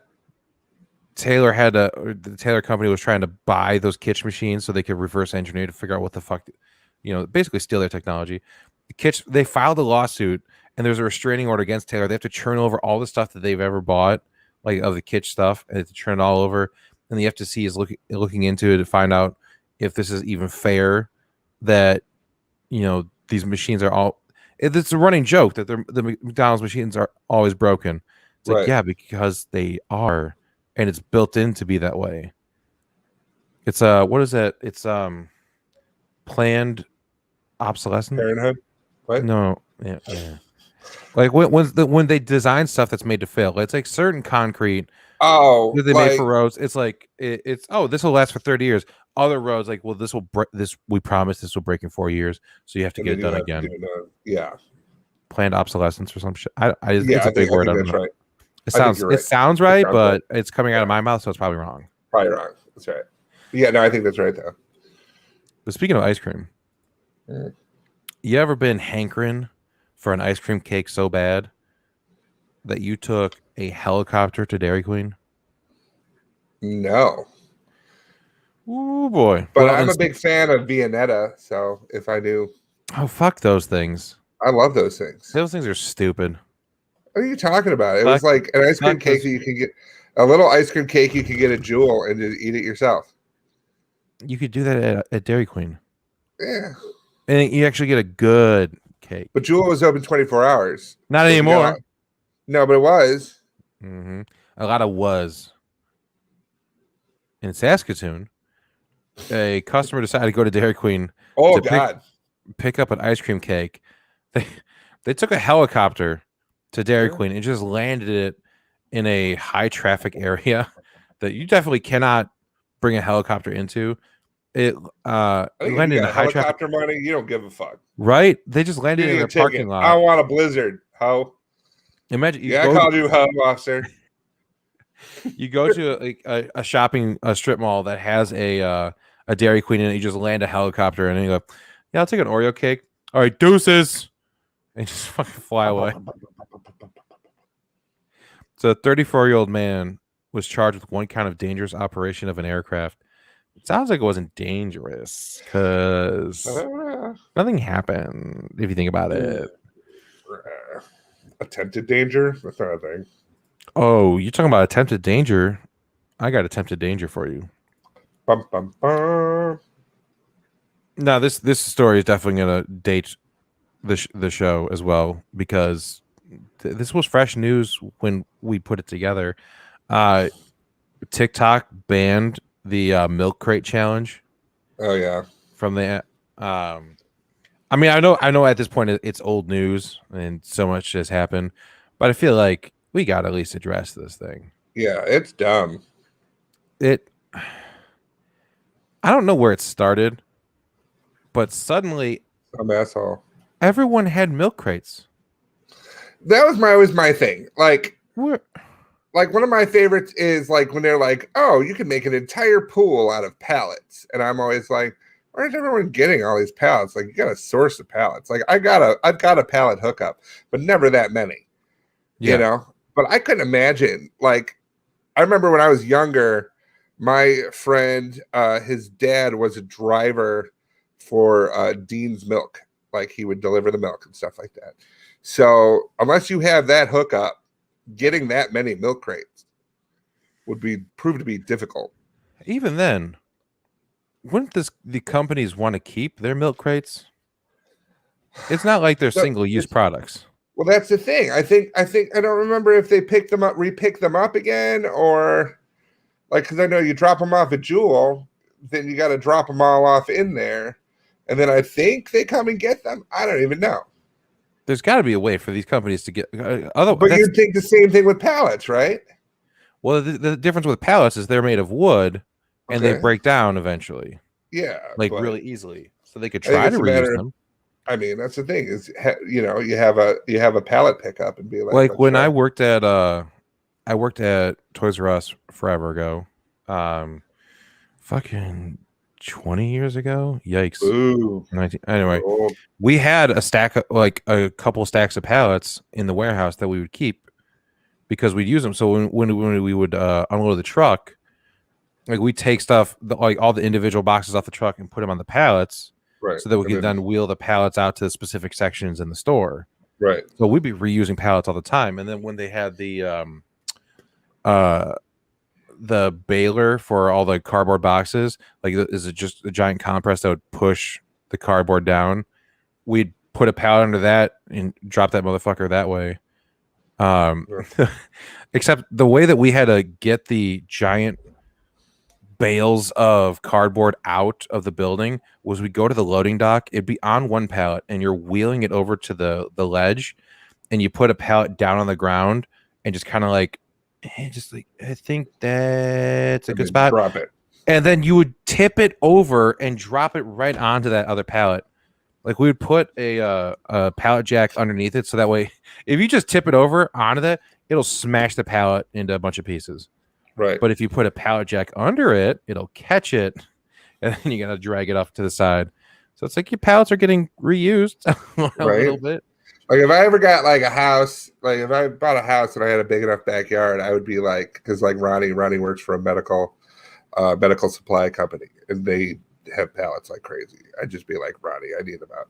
the Taylor Company was trying to buy those Kitch machines so they could reverse engineer to figure out what the fuck, basically steal their technology. They filed a lawsuit and there's a restraining order against Taylor. They have to churn over all the stuff that they've ever bought, like of the Kitch stuff, and they have to churn it all over. And the FTC is looking into it to find out if this is even fair that, these machines are all. It's a running joke that the McDonald's machines are always broken. It's like, yeah, because they are, and it's built in to be that way. It's what is that? It's planned obsolescence. Parenthood. What? No, yeah. Like when they design stuff that's made to fail, it's like certain concrete. Oh, that they made for roads. It's like this will last for 30 years. Other roads, like, well, we promise this will break in 4 years, so you have to get it done again. Yeah, planned obsolescence or some shit. It's a big word. That's right. It sounds right, but it's coming out of my mouth, so it's probably wrong. Probably wrong. That's right. Yeah, no, I think that's right though. But speaking of ice cream, you ever been hankering for an ice cream cake so bad that you took a helicopter to Dairy Queen? No. Oh boy. But I'm a big fan of Viennetta, so if I do. Oh, fuck those things. I love those things. Those things are stupid. What are you talking about? It Fuck- was like an ice cream fuck cake was- that you can get, a little ice cream cake you can get at Jewel and just eat it yourself. You could do that at Dairy Queen, Yeah, and you actually get a good cake. but Jewel was open 24 hours. Not So we got anymore. no, but it was. Hmm. A lot of was in Saskatoon. A customer decided to go to Dairy Queen Oh to God. pick up an ice cream cake. They took a helicopter to Dairy Yeah. Queen and just landed it in a high traffic area that you definitely cannot bring a helicopter into. It I think if landed you in a got high traffic. helicopter money, you don't give a fuck. Right? They just landed Give in me their a ticket. parking I lot. want a blizzard. How? Imagine you Yeah, I go called you hub, officer. you go to a shopping strip mall that has a Dairy Queen and you just land a helicopter and you go, yeah, I'll take an Oreo cake. All right, deuces, and just fucking fly away. So a 34-year-old man was charged with one count of dangerous operation of an aircraft. It sounds like it wasn't dangerous because nothing happened if you think about it. Attempted danger? That's not a thing. Oh, you're talking about attempted danger. I got attempted danger for you. Bum, bum, bum. No, this story is definitely going to date the show as well because this was fresh news when we put it together. TikTok banned the milk crate challenge Oh yeah. from the. I mean, I know. At this point, it's old news and so much has happened, but I feel like we got to at least address this thing. Yeah, it's dumb. I don't know where it started, but suddenly Some asshole. everyone had milk crates. That was always my thing. Like Where? one of my favorites is like when they're like, oh, you can make an entire pool out of pallets. And I'm always like, why is everyone getting all these pallets? Like you gotta source the pallets. Like I've got a pallet hookup, but never that many. Yeah. You know? But I couldn't imagine, like, I remember when I was younger, my friend, his dad was a driver for Dean's Milk. Like he would deliver the milk and stuff like that. So unless you have that hookup, getting that many milk crates would prove to be difficult. Even then, wouldn't the companies want to keep their milk crates? It's not like they're single-use products. Well, that's the thing. I think I don't remember if they pick them up, repick them up again, or like because I know you drop them off at Jewel, then you got to drop them all off in there, and then I think they come and get them. I don't even know. There's got to be a way for these companies to get. Otherwise, But you'd think the same thing with pallets, right? Well, the difference with pallets is they're made of wood, and they Okay. break down eventually, Yeah, like but really easily. So they could I think try it's to a matter reuse of- them. I mean, that's the thing is, you know, you have a pallet pickup and be like, Like let's when try. I worked at Toys R Us forever ago, fucking 20 years ago. Yikes. Ooh, 19, anyway, oh, we had a couple stacks of pallets in the warehouse that we would keep because we'd use them. So when we would unload the truck, like we take stuff, like all the individual boxes off the truck and put them on the pallets, right. so that we And could then wheel the pallets out to the specific sections in the store. right. So we'd be reusing pallets all the time. And then when they had the baler for all the cardboard boxes, like is it just a giant compress that would push the cardboard down? We'd put a pallet under that and drop that motherfucker that way. Except the way that we had to get the giant bales of cardboard out of the building was we go to the loading dock. It'd be on one pallet and you're wheeling it over to the ledge, and you put a pallet down on the ground and just kind of like I think that's a good spot. Drop it. And then you would tip it over and drop it right onto that other pallet. Like we would put a pallet jack underneath it, so that way if you just tip it over onto that, it'll smash the pallet into a bunch of pieces. Right. But if you put a pallet jack under it, it'll catch it, and then you gotta drag it off to the side. So it's like your pallets are getting reused a little bit. Like if I ever got like a house, like if I bought a house and I had a big enough backyard, I would be like, because like Ronnie works for a medical supply company, and they have pallets like crazy. I'd just be like, Ronnie, I need about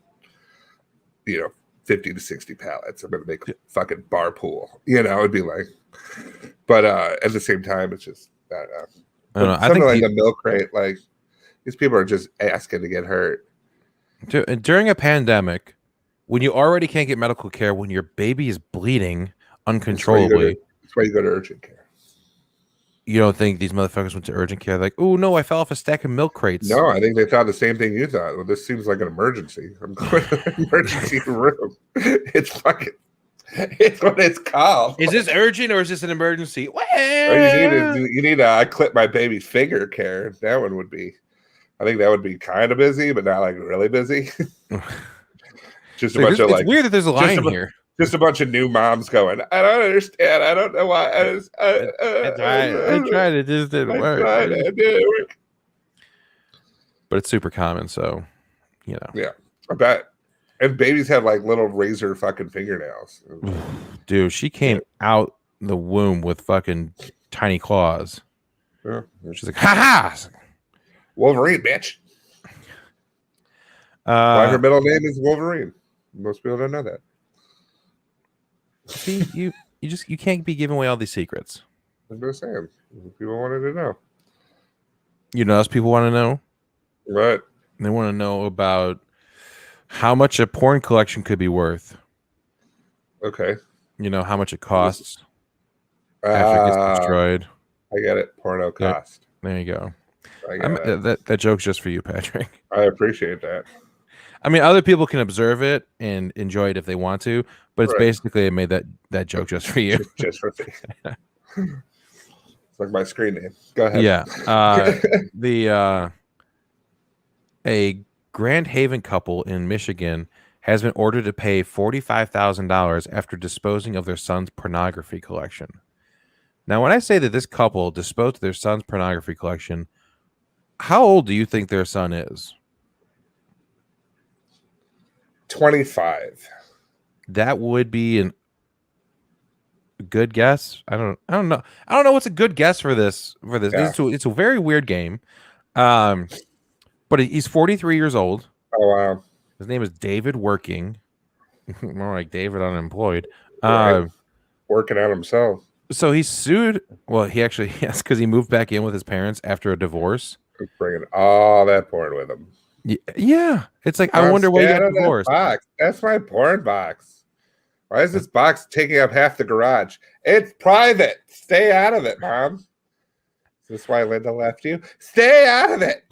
50 to 60 pallets. I'm going to make a fucking bar pool. You know, it'd be like, but at the same time, it's just, I don't know. I don't know. I Something think like a milk crate, like these people are just asking to get hurt. during a pandemic, when you already can't get medical care, when your baby is bleeding uncontrollably, That's why you go to urgent care. you don't think these motherfuckers went to urgent care like, oh no, I fell off a stack of milk crates. No, I think they thought the same thing you thought. Well, this seems like an emergency. I'm going to the emergency room. It's fucking, it's what it's called. Is this urgent or is this an emergency? Well, you need I clip my baby's finger care. That one would be, I think that would be kind of busy, but not like really busy. Just a bunch of like. It's weird that there's a line here. Just a bunch of new moms going, I don't understand. I don't know why. I tried. It just didn't work. It didn't work. But it's super common, so you know. Yeah, I bet. And babies have like little razor fucking fingernails. Dude, she came out the womb with fucking tiny claws. Yeah. She's like, ha ha! Wolverine, bitch. Why her middle name is Wolverine. Most people don't know that. See, you can't be giving away all these secrets. I'm just saying. People wanted to know. You know what else people want to know? Right. They want to know about how much a porn collection could be worth. Okay. You know, how much it costs after it gets destroyed. I get it. Porno cost. There you go. That joke's just for you, Patrick. I appreciate that. I mean, other people can observe it and enjoy it if they want to, but it's basically I made that joke just for you. Just for me. It's like my screen name. Go ahead. Yeah. A Grand Haven couple in Michigan has been ordered to pay $45,000 after disposing of their son's pornography collection. Now, when I say that this couple disposed of their son's pornography collection, how old do you think their son is? 25. That would be a good guess. I don't know. I don't know what's a good guess for this. Yeah. It's a very weird game. But he's 43 years old. Oh wow. His name is David Working. More like David Unemployed. Working out himself. So he sued. Well, he actually yes, because he moved back in with his parents after a divorce. He's bringing all that porn with him. Yeah, it's like I wonder why you got divorced. That's my porn box. Why is this box taking up half the garage? It's private. Stay out of it, Mom. Is this why Linda left you? Stay out of it.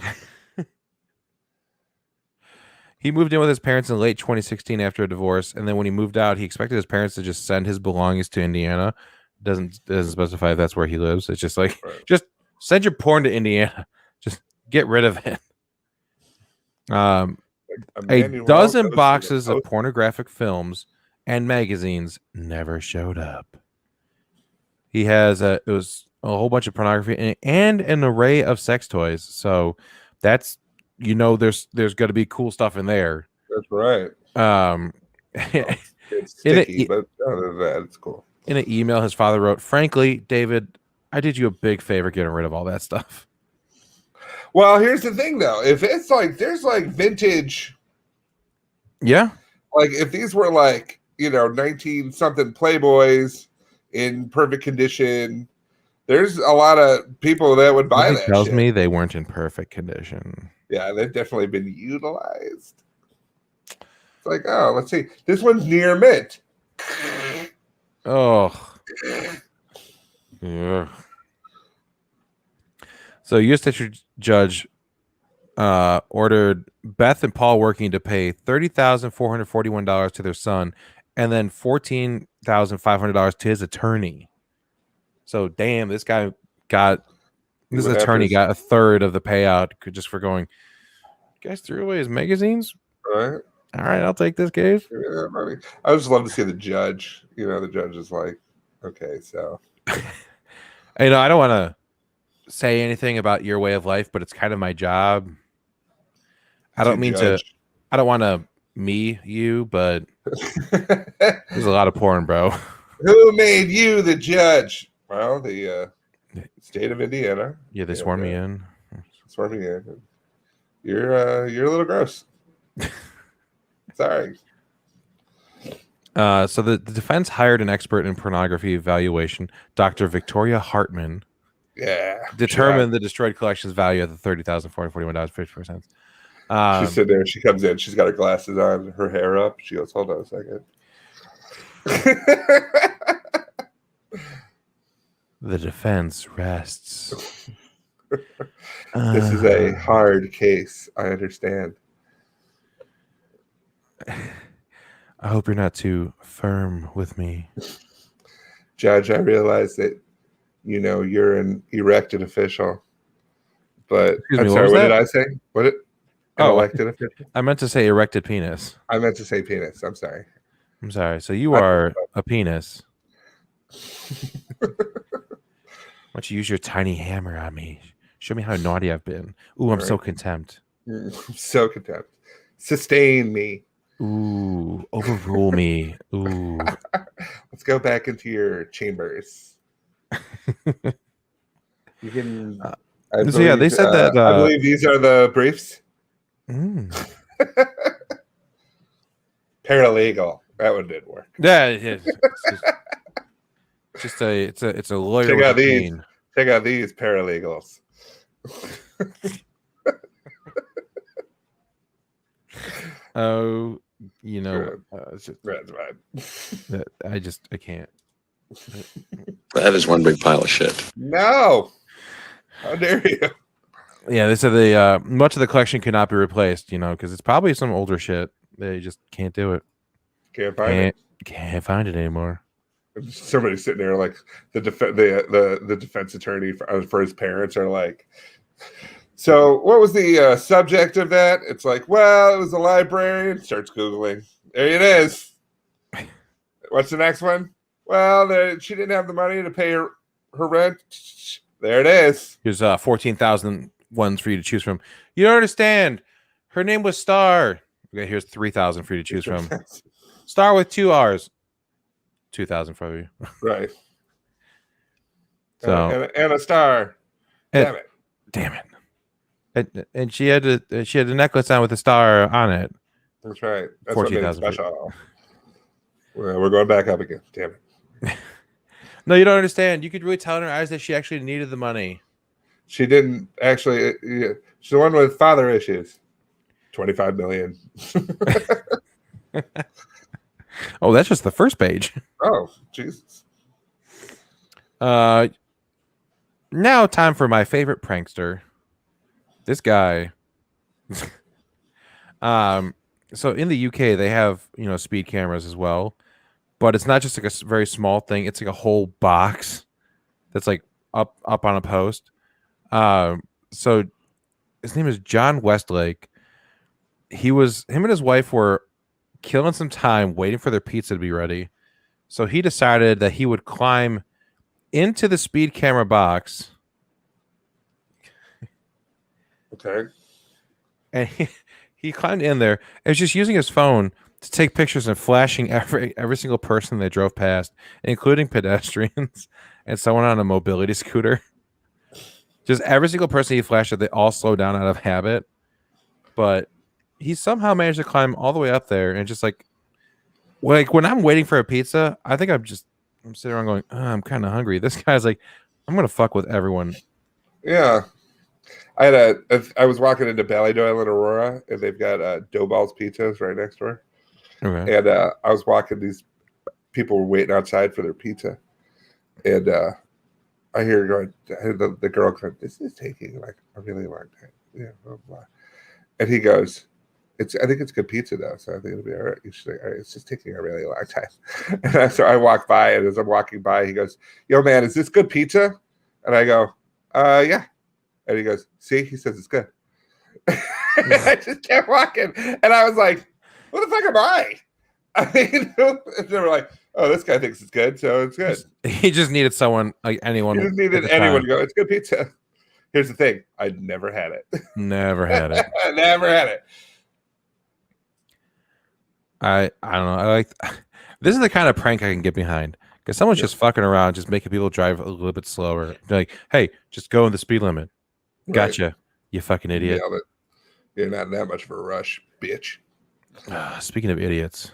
He moved in with his parents in late 2016 after a divorce, and then when he moved out, he expected his parents to just send his belongings to Indiana. Doesn't specify if that's where he lives. It's just like just send your porn to Indiana. Just get rid of it. A dozen boxes of pornographic films and magazines never showed up. He has it was a whole bunch of pornography and an array of sex toys. So that's there's going to be cool stuff in there. That's right. It's sticky, but other than that, it's cool. In an email, his father wrote, "Frankly, David, I did you a big favor getting rid of all that stuff." Well, here's the thing, though. If it's like there's like vintage, yeah, like if these were like 19-something Playboys in perfect condition, there's a lot of people that would buy that. Tells me they weren't in perfect condition. Yeah, they've definitely been utilized. It's like, oh, let's see, this one's near mint. Oh, yeah. So, U.S. District Judge ordered Beth and Paul Working to pay $30,441 to their son, and then $14,500 to his attorney. So, damn, this attorney got a third of the payout just for going. You guys threw away his magazines. Right. All right, I'll take this case. Yeah, I would just love to see the judge. The judge is like, okay, so. I don't want to say anything about your way of life, but it's kind of my job. I don't want to you, but there's a lot of porn, bro. Who made you the judge? Well, the state of Indiana. Yeah, they swore me in. Swore me in. You're a little gross. Sorry. So the defense hired an expert in pornography evaluation, Dr. Victoria Hartman, Yeah. determined the destroyed collection's value at the $30,441.54. She's sitting there. She comes in. She's got her glasses on, her hair up. She goes, "Hold on a second." The defense rests. This is a hard case. I understand. I hope you're not too firm with me. Judge, I realize that, you're an elected official. But I'm sorry, what did I say? An elected official? I meant to say erected penis. I meant to say penis. I'm sorry. I'm sorry. So you are a penis. Why don't you use your tiny hammer on me? Show me how naughty I've been. Ooh, I'm so contempt. So contempt. Sustain me. Ooh, overrule me. Ooh. Let's go back into your chambers. You can. So yeah, they said that. I believe these are the briefs. Paralegal. That one didn't work. Yeah, it's a lawyer. Check out these. Check out these paralegals. Oh, it's just, that's fine. I can't. That is one big pile of shit. No. How dare you? Yeah, they said the much of the collection could not be replaced, because it's probably some older shit. They just can't do it. Can't find it anymore. Somebody's sitting there like the defense attorney for his parents are like, so what was the subject of that? It's like, well, it was a librarian. Starts Googling. There it is. What's the next one? Well, she didn't have the money to pay her rent. There it is. Here's 14,000 ones for you to choose from. You don't understand. Her name was Star. Okay, here's 3,000 for you to choose from. Star with 2 R's. 2,000 for you. Right. So and a star. Damn it. And she had a necklace on with a star on it. That's right. That's 14,000 special. We're going back up again. Damn it. No, you don't understand. You could really tell in her eyes that she actually needed the money. She didn't actually. She's the one with father issues. 25 million. Oh, that's just the first page. Oh, Jesus. Now time for my favorite prankster. This guy. So in the UK they have, speed cameras as well, but it's not just like a very small thing. It's like a whole box that's like up on a post. So his name is John Westlake. Him and his wife were killing some time waiting for their pizza to be ready. So he decided that he would climb into the speed camera box. Okay. And he climbed in there and was just using his phone to take pictures and flashing every single person they drove past, including pedestrians and someone on a mobility scooter. Just every single person he flashed at, they all slowed down out of habit. But he somehow managed to climb all the way up there and just like when I'm waiting for a pizza, I think I'm sitting around going, oh, I'm kind of hungry. This guy's like, I'm going to fuck with everyone. Yeah. I was walking into Ballydoyle in Aurora, and they've got Dough Balls pizzas right next door. Okay. And I was walking, these people were waiting outside for their pizza. And I hear the girl going, this is taking like a really long time. Yeah, blah, blah. And he goes, I think it's good pizza though, so I think it'll be all right. She's like, all right, it's just taking a really long time. And so I walk by, and as I'm walking by, he goes, yo man, is this good pizza? And I go, yeah. And he goes, see, he says it's good. I just kept walking. And I was like, what the fuck am I? I mean, they were like, oh, this guy thinks it's good, so it's good. He just needed someone, like anyone. He just needed anyone to go, it's good pizza. Here's the thing. I'd never had it. Never had it. Never had it. I don't know. This is the kind of prank I can get behind. Because someone's just fucking around, just making people drive a little bit slower. They're like, hey, just go in the speed limit. Gotcha, right. You fucking idiot. You're not in that much of a rush, bitch. Speaking of idiots,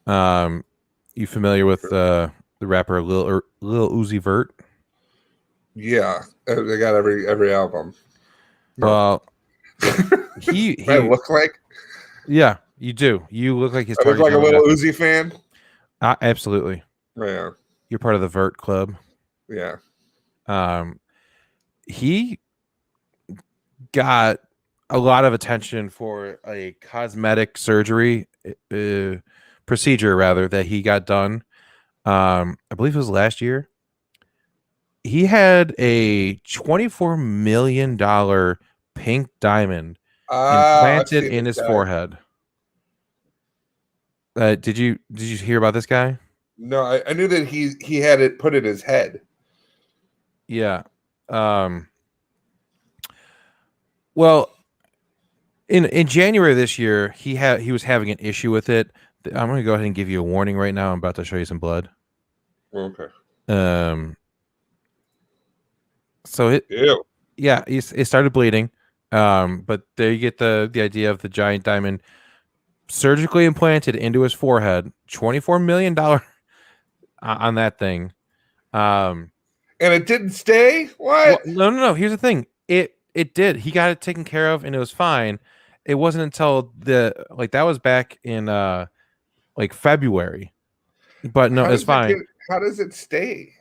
You familiar with the rapper Lil Uzi Vert? Yeah, they got every album. No. Well, I he look like yeah, you do. You look like his I look target like a little demographic. Uzi fan. Absolutely, Yeah, you're part of the Vert Club. yeah. Um, he got a lot of attention for a cosmetic surgery procedure, rather, that he got done. I believe it was last year. He had a $24 million pink diamond I've implanted seen in this his guy. forehead. Did you hear about this guy? No, I knew that he had it put in his head. Yeah. Well, in January of this year, he was having an issue with it. I'm going to go ahead and give you a warning right now. I'm about to show you some blood. Okay. So Ew. it started bleeding. But there you get the idea of the giant diamond surgically implanted into his forehead. $24 million on that thing. And it didn't stay? Well, What? no. Here's the thing. It did. He got it taken care of, and it was fine. It wasn't until that was back in February. But no, How it's does it get fine. how does it stay?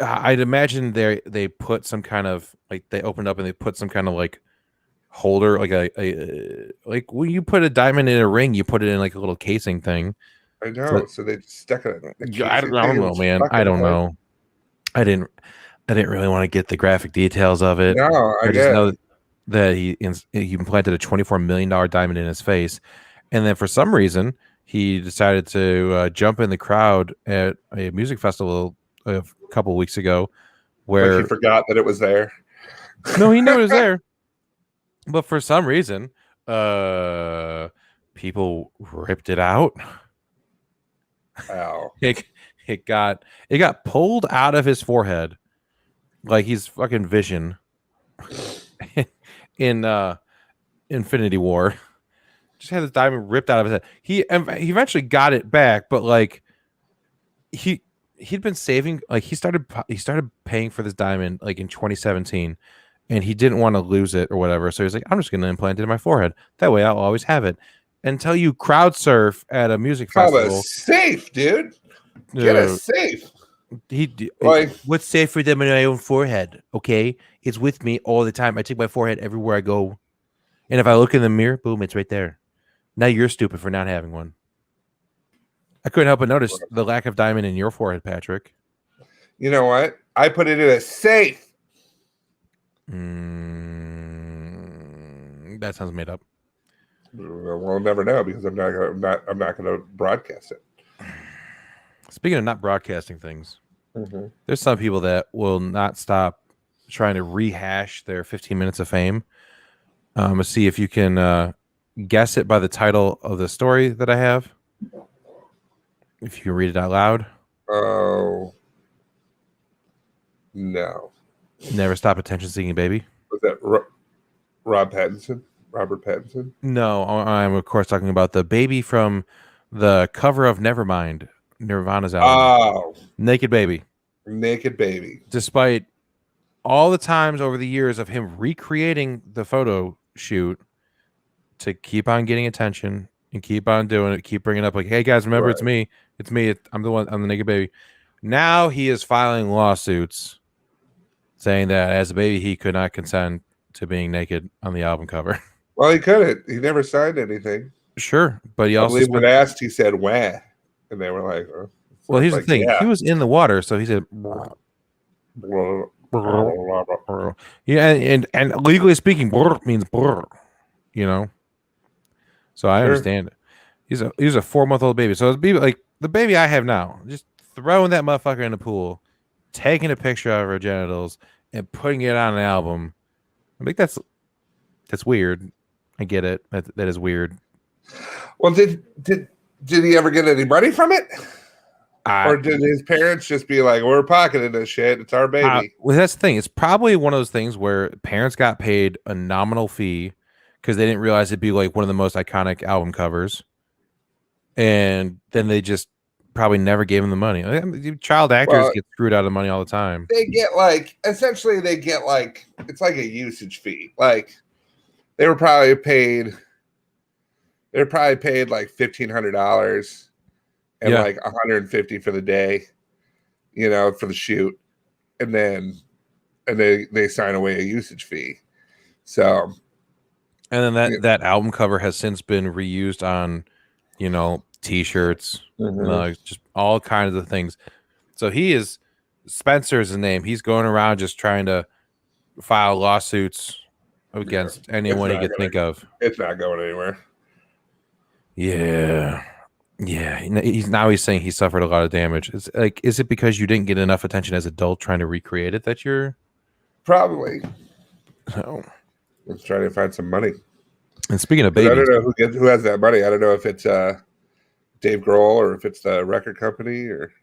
I'd imagine they put some kind of they opened up and they put some kind of holder, like when you put a diamond in a ring, you put it in like a little casing thing. I So know. So they stuck a yeah, I casing don't thing in know, his man. I fucking don't head. know. I didn't really want to get the graphic details of it. No, I I just guess. know that he implanted a $24 million diamond in his face, and then for some reason he decided to jump in the crowd at a music festival a couple weeks ago, Like he where forgot that it was there. no, he knew it was there, but for some reason, people ripped it out. Ow. It, it got pulled out of his forehead like he's fucking Vision in Infinity War. Just had his diamond ripped out of his head. He eventually got it back, but he'd been saving, he started paying for this diamond in 2017, and he didn't want to lose it or whatever. So he's like, I'm just going to implant it in my forehead. That way I'll always have it. Until you crowd surf at a music Call a festival. safe, dude. Get a Uh, safe. like, what's safer than my own forehead? Okay, it's with me all the time. I take my forehead everywhere I go, and if I look in the mirror, boom, it's right there. Now you're stupid for not having one. I couldn't help but notice the lack of diamond in your forehead, Patrick. You know what? I put it in a safe. That sounds made up. We'll never know because I'm not gonna broadcast it. Speaking of not broadcasting things, Mm-hmm. there's some people that will not stop trying to rehash their 15 minutes of fame. Let's see if you can guess it by the title of the story that I have. If you can read it out loud. Oh no! Never stop attention seeking, baby. Was that Robert Pattinson? No, I'm of course talking about the baby from the cover of Nevermind, Nirvana's album. Oh, Naked Baby. Naked Baby. Despite all the times over the years of him recreating the photo shoot to keep on getting attention and keep on doing it, keep bringing up hey guys, remember Right. it's me. I'm the one. I'm the naked baby. Now he is filing lawsuits saying that as a baby he could not consent to being naked on the album cover. Well, he couldn't. He never signed anything. Sure, but he I also believe when asked, he said "wah," and they were like, oh. So well, here's the thing. yeah. He was in the water, so he said yeah, and legally speaking, means So I understand it. He's a 4-month-old baby. So it'd be like the baby I have now, just throwing that motherfucker in the pool, taking a picture of her genitals, and putting it on an album. I think that's weird. I get it. That is weird. Well, did he ever get any money from it? Or did his parents just be like, we're pocketing this shit, it's our baby? Well, that's the thing. It's probably one of those things where parents got paid a nominal fee because they didn't realize it'd be like one of the most iconic album covers. and then they just probably never gave him the money. I mean, child actors Well, get screwed out of money all the time. they get like essentially they get like it's like a usage fee. Like they were probably paid like $1,500 and Yeah. like $150 for the day, you know, for the shoot, and then they sign away a usage fee. So And then that album cover has since been reused on, you know, T-shirts, mugs, just all kinds of things. So he is Spencer's his name. He's going around just trying to file lawsuits against anyone he could think of. It's not going anywhere. Yeah. Yeah. He's saying he suffered a lot of damage. It's like, is it because you didn't get enough attention as adult trying to recreate it that you're Probably. oh. Let's try to find some money. And speaking of I babies, don't know who has that money. I don't know if it's Dave Grohl or if it's the record company or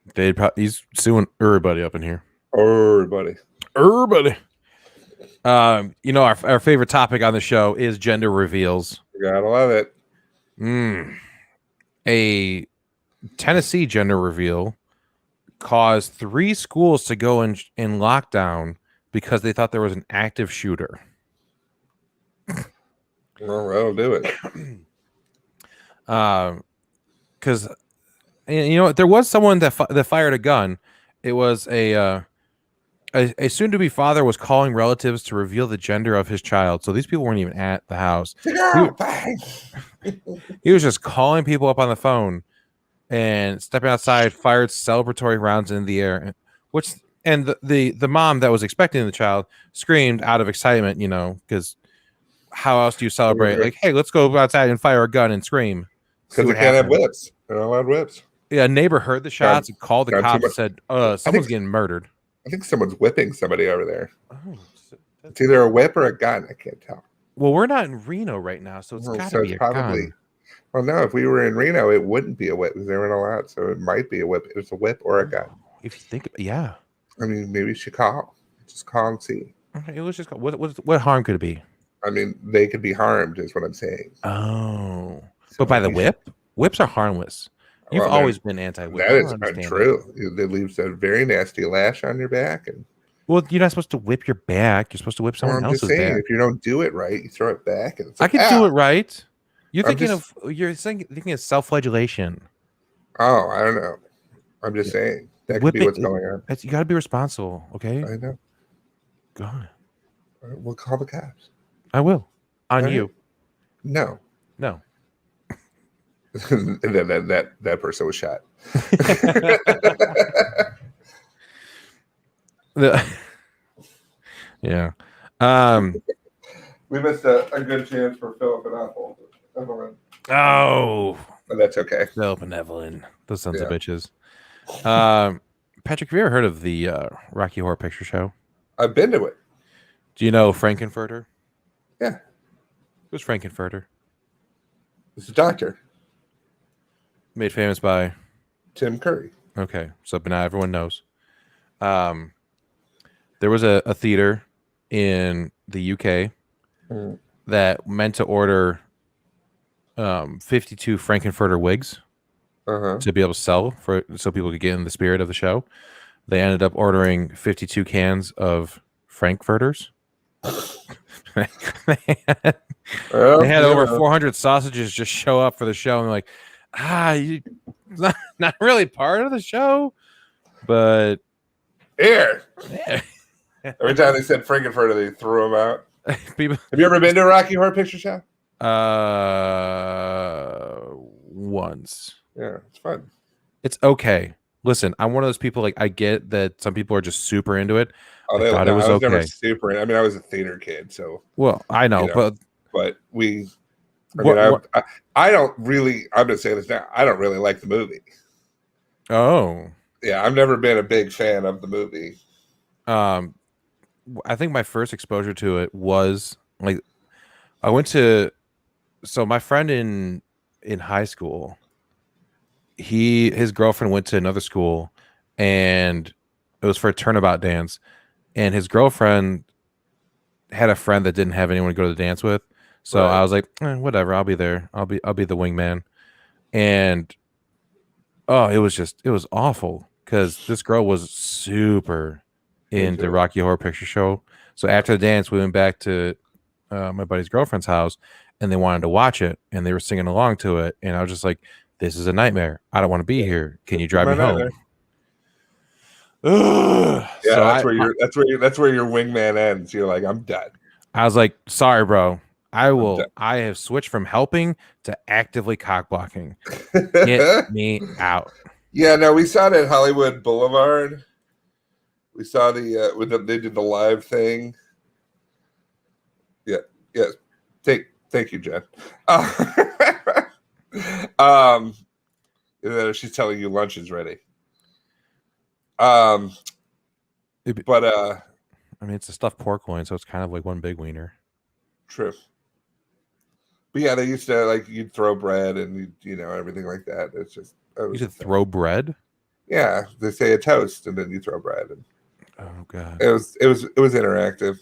he's suing everybody up in here. Everybody. You know, our favorite topic on the show is gender reveals. You gotta love it. A Tennessee gender reveal caused 3 schools to go in lockdown because they thought there was an active shooter. Well, that'll do it. Because you know there was someone that fired a gun. It was a soon-to-be father was calling relatives to reveal the gender of his child. So these people weren't even at the house. He was just calling people up on the phone and stepping outside, fired celebratory rounds in the air, and the mom that was expecting the child screamed out of excitement, you know, because how else do you celebrate? Like, hey, let's go outside and fire a gun and scream. Because they can't have whips. They're not allowed whips. Yeah, a neighbor heard the shots and called the cops and said, someone's getting murdered. I think someone's whipping somebody over there. Oh, it's either a whip or a gun. I can't tell. Well, we're not in Reno right now, so it's got to be a gun. Well, no, if we were in Reno, it wouldn't be a whip because they weren't allowed. So it might be a whip. It's a whip or a gun. If you think, yeah. I mean, maybe you should call. Just call and see. Okay, let's just call. What harm could it be? I mean, they could be harmed, is what I'm saying. Oh, so but by the whip? Whips are harmless. You've always been anti-whip. That is untrue. It leaves a very nasty lash on your back. And well, you're not supposed to whip your back. You're supposed to whip someone else's back. If you don't do it right, you throw it back. And it's like, I can do it right. You're thinking of self-flagellation. Oh, I don't know. I'm just saying that could be what's going on. You got to be responsible, okay? I know. Go on. We'll call the cops. I will. On you. No. And then that person was shot. Yeah. We missed a good chance for Philip and Apple. Oh, but that's okay. Philip and Evelyn, those sons of bitches. Patrick, have you ever heard of the Rocky Horror Picture Show? I've been to it. Do you know Frankenfurter? Yeah. Who's Frankenfurter? It's a doctor. Made famous by Tim Curry. Okay, so but now everyone knows. There was a theater in the UK that meant to order 52 Frankenfurter wigs to be able to sell so people could get in the spirit of the show. They ended up ordering 52 cans of Frankfurters. They had over 400 sausages just show up for the show, and they're like, you're not really part of the show, but here. Every time they said Frankenfurter, they threw them out. Have you ever been to a Rocky Horror Picture Show? Once. Yeah, it's fun. It's okay. Listen, I'm one of those people. Like, I get that some people are just super into it. I thought it was okay. Never super. I mean, I was a theater kid, so. Well, I know, but we. I don't really. I'm gonna say this now. I don't really like the movie. Oh. Yeah, I've never been a big fan of the movie. I think my first exposure to it was like I went to. So my friend in high school, his girlfriend went to another school, and it was for a turnabout dance, and his girlfriend had a friend that didn't have anyone to go to the dance with, so I was like, whatever, I'll be there, I'll be the wingman. And it was awful because this girl was super into Rocky Horror Picture Show. So after the dance, we went back to my buddy's girlfriend's house, and they wanted to watch it, and they were singing along to it, and I was just like, "This is a nightmare. I don't want to be here. Can you drive me home?" Yeah, so that's where your wingman ends. You're like, I'm done. I was like, "Sorry, bro. I have switched from helping to actively cock blocking. Get me out." Yeah, no, we saw it at Hollywood Boulevard. We saw they did the live thing. Yeah, yes. Thank you, Jen. She's telling you lunch is ready. But I mean, it's a stuffed pork loin, so it's kind of like one big wiener. True. But yeah, they used to like you'd throw bread and everything like that. It's just you could throw bread. Yeah, they say a toast and then you throw bread. And oh god, it was interactive.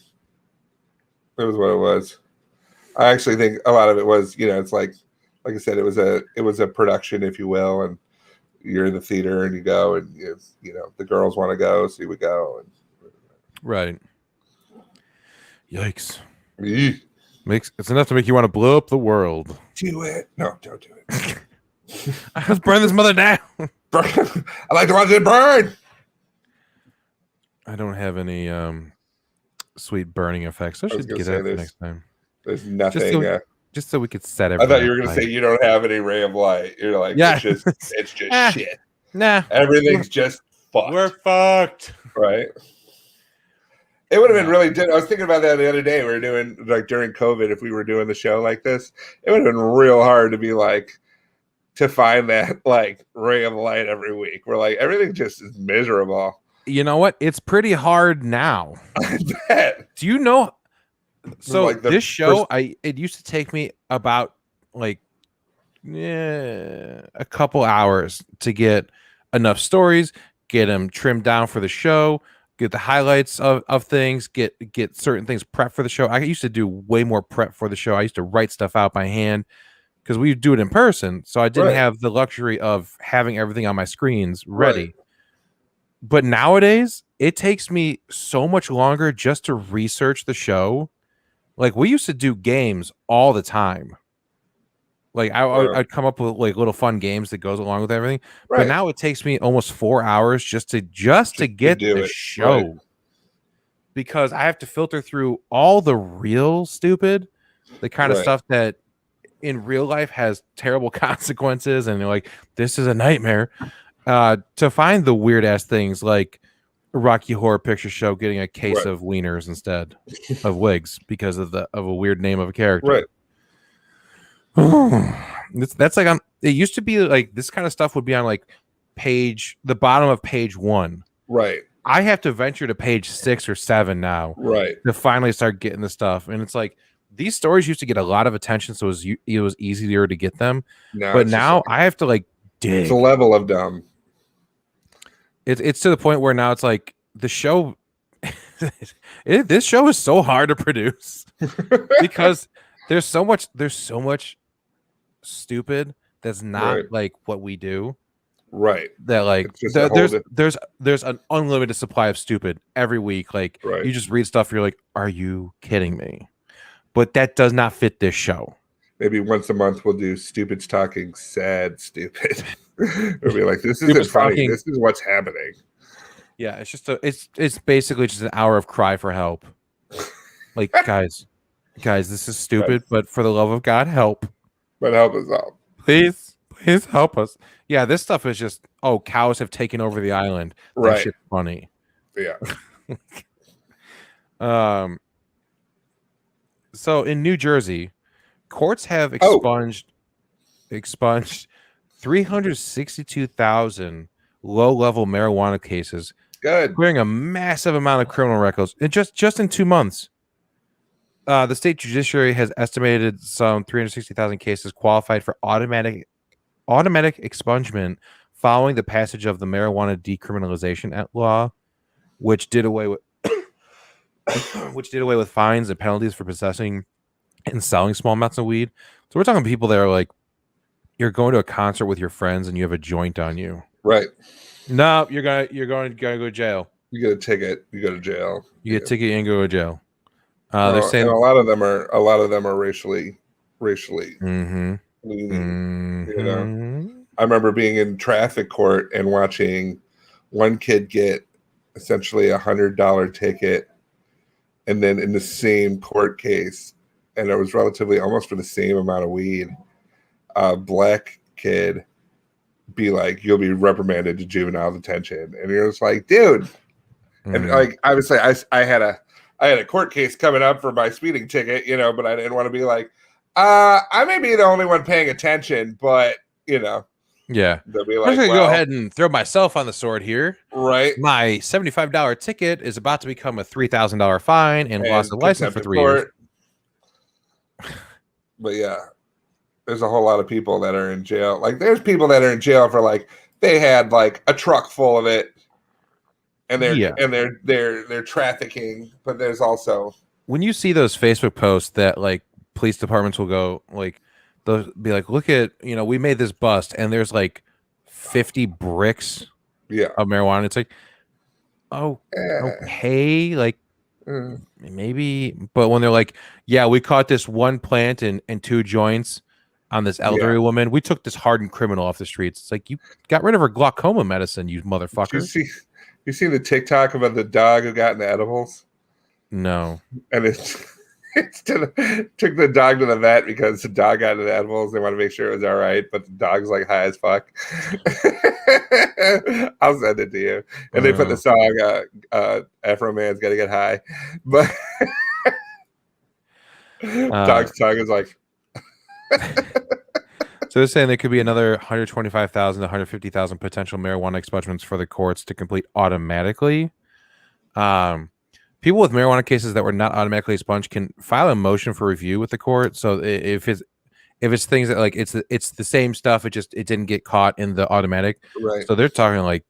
It was what it was. I actually think a lot of it was, it's like I said, it was a production, if you will, and you're in the theater and you go and the girls want to go, so you would go. And right. Yikes. Eesh. It's enough to make you want to blow up the world. Do it. No, don't do it. Let's burn this mother down. I like to watch it burn. I don't have any sweet burning effects. I should get that next time. There's nothing. Just so we could set everything. I thought you were going to say you don't have any ray of light. You're like, yeah. It's just shit. Nah. Everything's just fucked. We're fucked. Right. It would have been really. I was thinking about that the other day. We were doing like during COVID. If we were doing the show like this, it would have been real hard to be like to find that like ray of light every week. We're like everything just is miserable. You know what? It's pretty hard now. I bet. Do you know? So like this show, it used to take me about like a couple hours to get enough stories, get them trimmed down for the show, get the highlights of things, get certain things prepped for the show. I used to do way more prep for the show. I used to write stuff out by hand because we do it in person. So I didn't have the luxury of having everything on my screens ready. Right. But nowadays, it takes me so much longer just to research the show. Like we used to do games all the time. Like I'd come up with like little fun games that goes along with everything. Right. But now it takes me almost 4 hours just to get the show. Right. Because I have to filter through all the real stupid, the kind of stuff that in real life has terrible consequences, and you're like, this is a nightmare. To find the weird ass things like Rocky Horror Picture Show getting a case of wieners instead of wigs because of a weird name of a character. Right. That's like it used to be like this kind of stuff would be on like the bottom of page 1. Right. I have to venture to page 6 or 7 now. Right. To finally start getting the stuff. And it's like these stories used to get a lot of attention, so it was easier to get them. No, but now I have to like dig. It's a level of dumb. It's to the point where now it's like the show. This show is so hard to produce because there's so much stupid that's not like what we do. Right. That like there's an unlimited supply of stupid every week. Like you just read stuff, you're like, are you kidding me? But that does not fit this show. Maybe once a month we'll do Stupid's Talking Sad Stupid. We'll be like, this isn't funny. This is what's happening. Yeah, it's just it's basically just an hour of cry for help. Like, guys, this is stupid, but for the love of God, help. But help us out. Please help us. Yeah, this stuff is just, cows have taken over the island. That shit's funny. Yeah. So in New Jersey, courts have expunged 362,000 low-level marijuana cases, clearing a massive amount of criminal records in just in 2 months. The state judiciary has estimated some 360,000 cases qualified for automatic expungement following the passage of the Marijuana Decriminalization Law, which did away with fines and penalties for possessing and selling small amounts of weed. So we're talking people that are like you're going to a concert with your friends and you have a joint on you. Right. No, you're going to go to jail. You get a ticket, you go to jail. You get a ticket and go to jail. Well, They're and saying a lot of them are racially Mhm. leaning. You know, Mhm. I remember being in traffic court and watching one kid get essentially $100 ticket, and then in the same court case, and it was relatively almost for the same amount of weed, a black kid be like, "You'll be reprimanded to juvenile detention," and you're just like, dude. And like, obviously, I had a court case coming up for my speeding ticket, you know, but I didn't want to be like, I may be the only one paying attention, but you know, Yeah. they'll be I'm like, just going to well, go ahead and throw myself on the sword here. right, My $75 ticket is about to become a $3,000 fine and loss of license for contempt of 3 years. But yeah, there's a whole lot of people that are in jail. Like, there's people that are in jail for like they had like a truck full of it, and they're trafficking. But there's also, when you see those Facebook posts that like police departments will go like, they'll be like, look at, we made this bust and there's like 50 bricks yeah, of marijuana. It's like, oh, okay, like maybe, but when they're like, yeah, we caught this one plant and 2 joints on this elderly woman, we took this hardened criminal off the streets. It's like, you got rid of her glaucoma medicine, you motherfucker. You see the TikTok about the dog who got in the edibles? No. And took the dog to the vet because the dog got in the edibles. They want to make sure it was all right, but the dog's like high as fuck. I'll send it to you. And they put the song Afro Man's Gotta Get High. But dog's tongue is like So they're saying there could be another 125,000 to 150,000 potential marijuana expungements for the courts to complete automatically. People with marijuana cases that were not automatically expunged can file a motion for review with the court. So if it's things that like it's the same stuff, it didn't get caught in the automatic. right. So they're talking like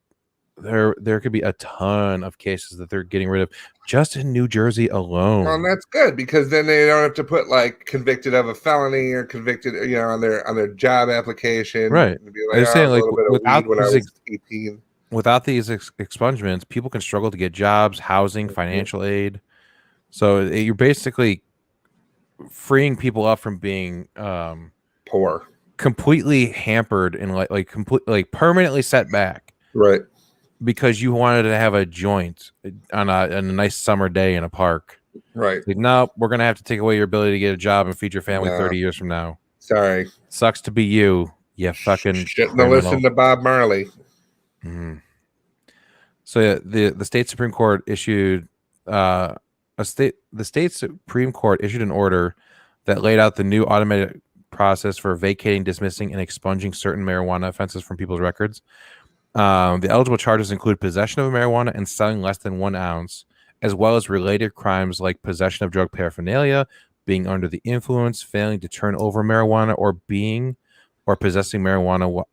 there could be a ton of cases that they're getting rid of just in New Jersey alone. Well, and that's good because then they don't have to put like convicted of a felony or convicted, on their job application. Right. And be like, they're saying like without when I was 18. Without these expungements, people can struggle to get jobs, housing, financial aid. So you're basically freeing people up from being poor, completely hampered and like permanently set back. Right. Because you wanted to have a joint on a nice summer day in a park. Right. Like, no, we're going to have to take away your ability to get a job and feed your family 30 years from now. Sorry. Sucks to be you. You fucking shouldn't have listened to Bob Marley. So yeah, the state Supreme Court issued the state Supreme Court issued an order that laid out the new automated process for vacating, dismissing, and expunging certain marijuana offenses from people's records. The eligible charges include possession of marijuana and selling less than 1 ounce, as well as related crimes like possession of drug paraphernalia, being under the influence, failing to turn over marijuana, or possessing marijuana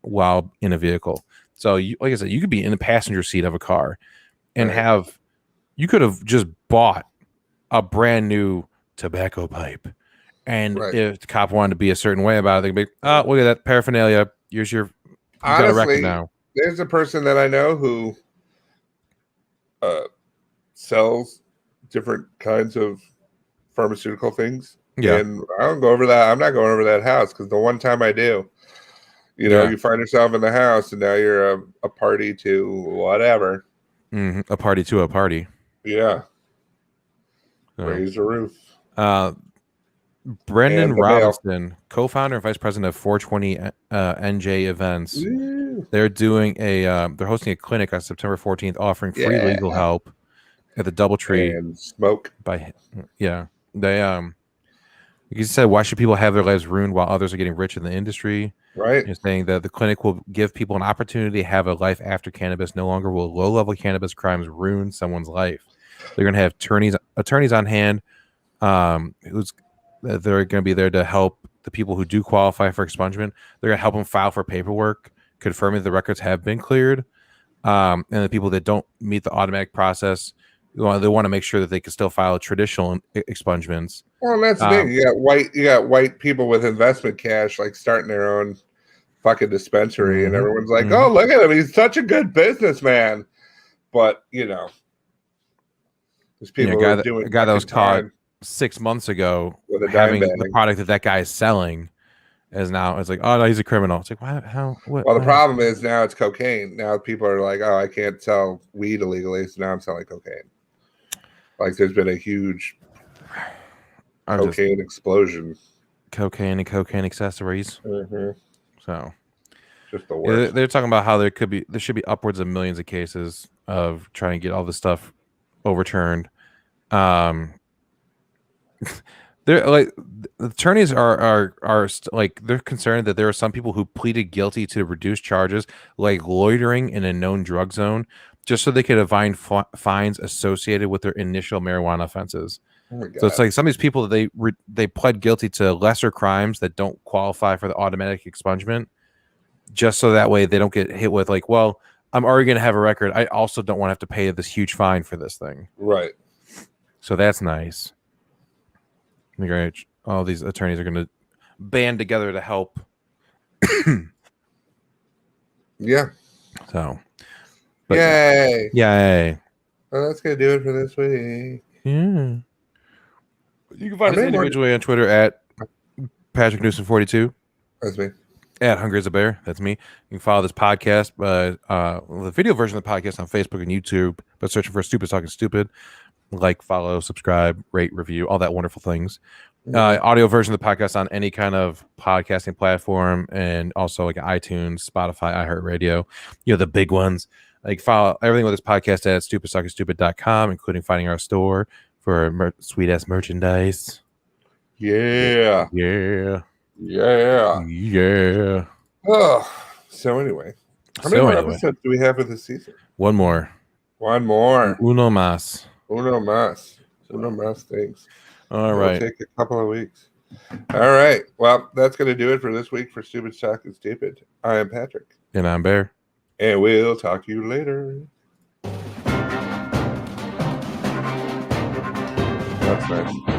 while in a vehicle. So, like I said, you could be in the passenger seat of a car and you could have just bought a brand new tobacco pipe. And if the cop wanted to be a certain way about it, they'd be, oh, look at that paraphernalia. You got a record now. There's a person that I know who sells different kinds of pharmaceutical things. Yeah. And I don't go over that. I'm not going over that house because the one time I do, you find yourself in the house and now you're a party to whatever. Mm-hmm. A party to a party. Yeah. Raise the roof. Brendan Robinson, co-founder and vice president of 420 NJ Events. They're doing they're hosting a clinic on September 14th, offering free legal help at the DoubleTree and smoke. They you said, why should people have their lives ruined while others are getting rich in the industry? Right. You're saying that the clinic will give people an opportunity to have a life after cannabis. No longer will low-level cannabis crimes ruin someone's life. They're going to have attorneys on hand. They're going to be there to help the people who do qualify for expungement. They're going to help them file for paperwork, confirming the records have been cleared. And the people that don't meet the automatic process, They want to make sure that they can still file traditional expungements. Well, that's the thing. You got white people with investment cash, like starting their own fucking dispensary, and everyone's like, "Oh, look at him! He's such a good businessman." But there's people who are doing a guy that was caught time 6 months ago with a having dime the bag. product that guy is selling is now it's like, oh no, he's a criminal. It's like, why? How? What? Well, the problem is now it's cocaine. Now people are like, "Oh, I can't sell weed illegally, so now I'm selling cocaine." Like, there's been a huge cocaine explosion. Cocaine and cocaine accessories. Mm-hmm. So, just the worst. They're talking about how there should be upwards of millions of cases of trying to get all this stuff overturned. They're like, the attorneys are like, they're concerned that there are some people who pleaded guilty to reduced charges, like loitering in a known drug zone, just so they could avoid fines associated with their initial marijuana offenses. Oh, so it's like some of these people they pled guilty to lesser crimes that don't qualify for the automatic expungement, just so that way they don't get hit with like, well, I'm already going to have a record. I also don't want to have to pay this huge fine for this thing. Right. So that's nice. Great. All these attorneys are going to band together to help. Yeah. So. Yay. Yay. Well, that's going to do it for this week. Yeah. You can find us individually on Twitter at Patrick Newsom 42. That's me. At Hungry as a Bear. That's me. You can follow this podcast, the video version of the podcast on Facebook and YouTube, but searching for Stupid Talking Stupid. Like, follow, subscribe, rate, review, all that wonderful things. Audio version of the podcast on any kind of podcasting platform, and also like iTunes, Spotify, iHeartRadio, the big ones. Like, follow everything with this podcast at stupidtalkingstupid.com, including finding our store for sweet ass merchandise. Yeah. Yeah. Yeah. Yeah. Oh, so anyway, how many more episodes do we have of this season? One more. Uno más. Uno más things. All right. It'll take a couple of weeks. All right. Well, that's going to do it for this week for Stupid Talking Stupid. I am Patrick. And I'm Bear. And we'll talk to you later. That's nice.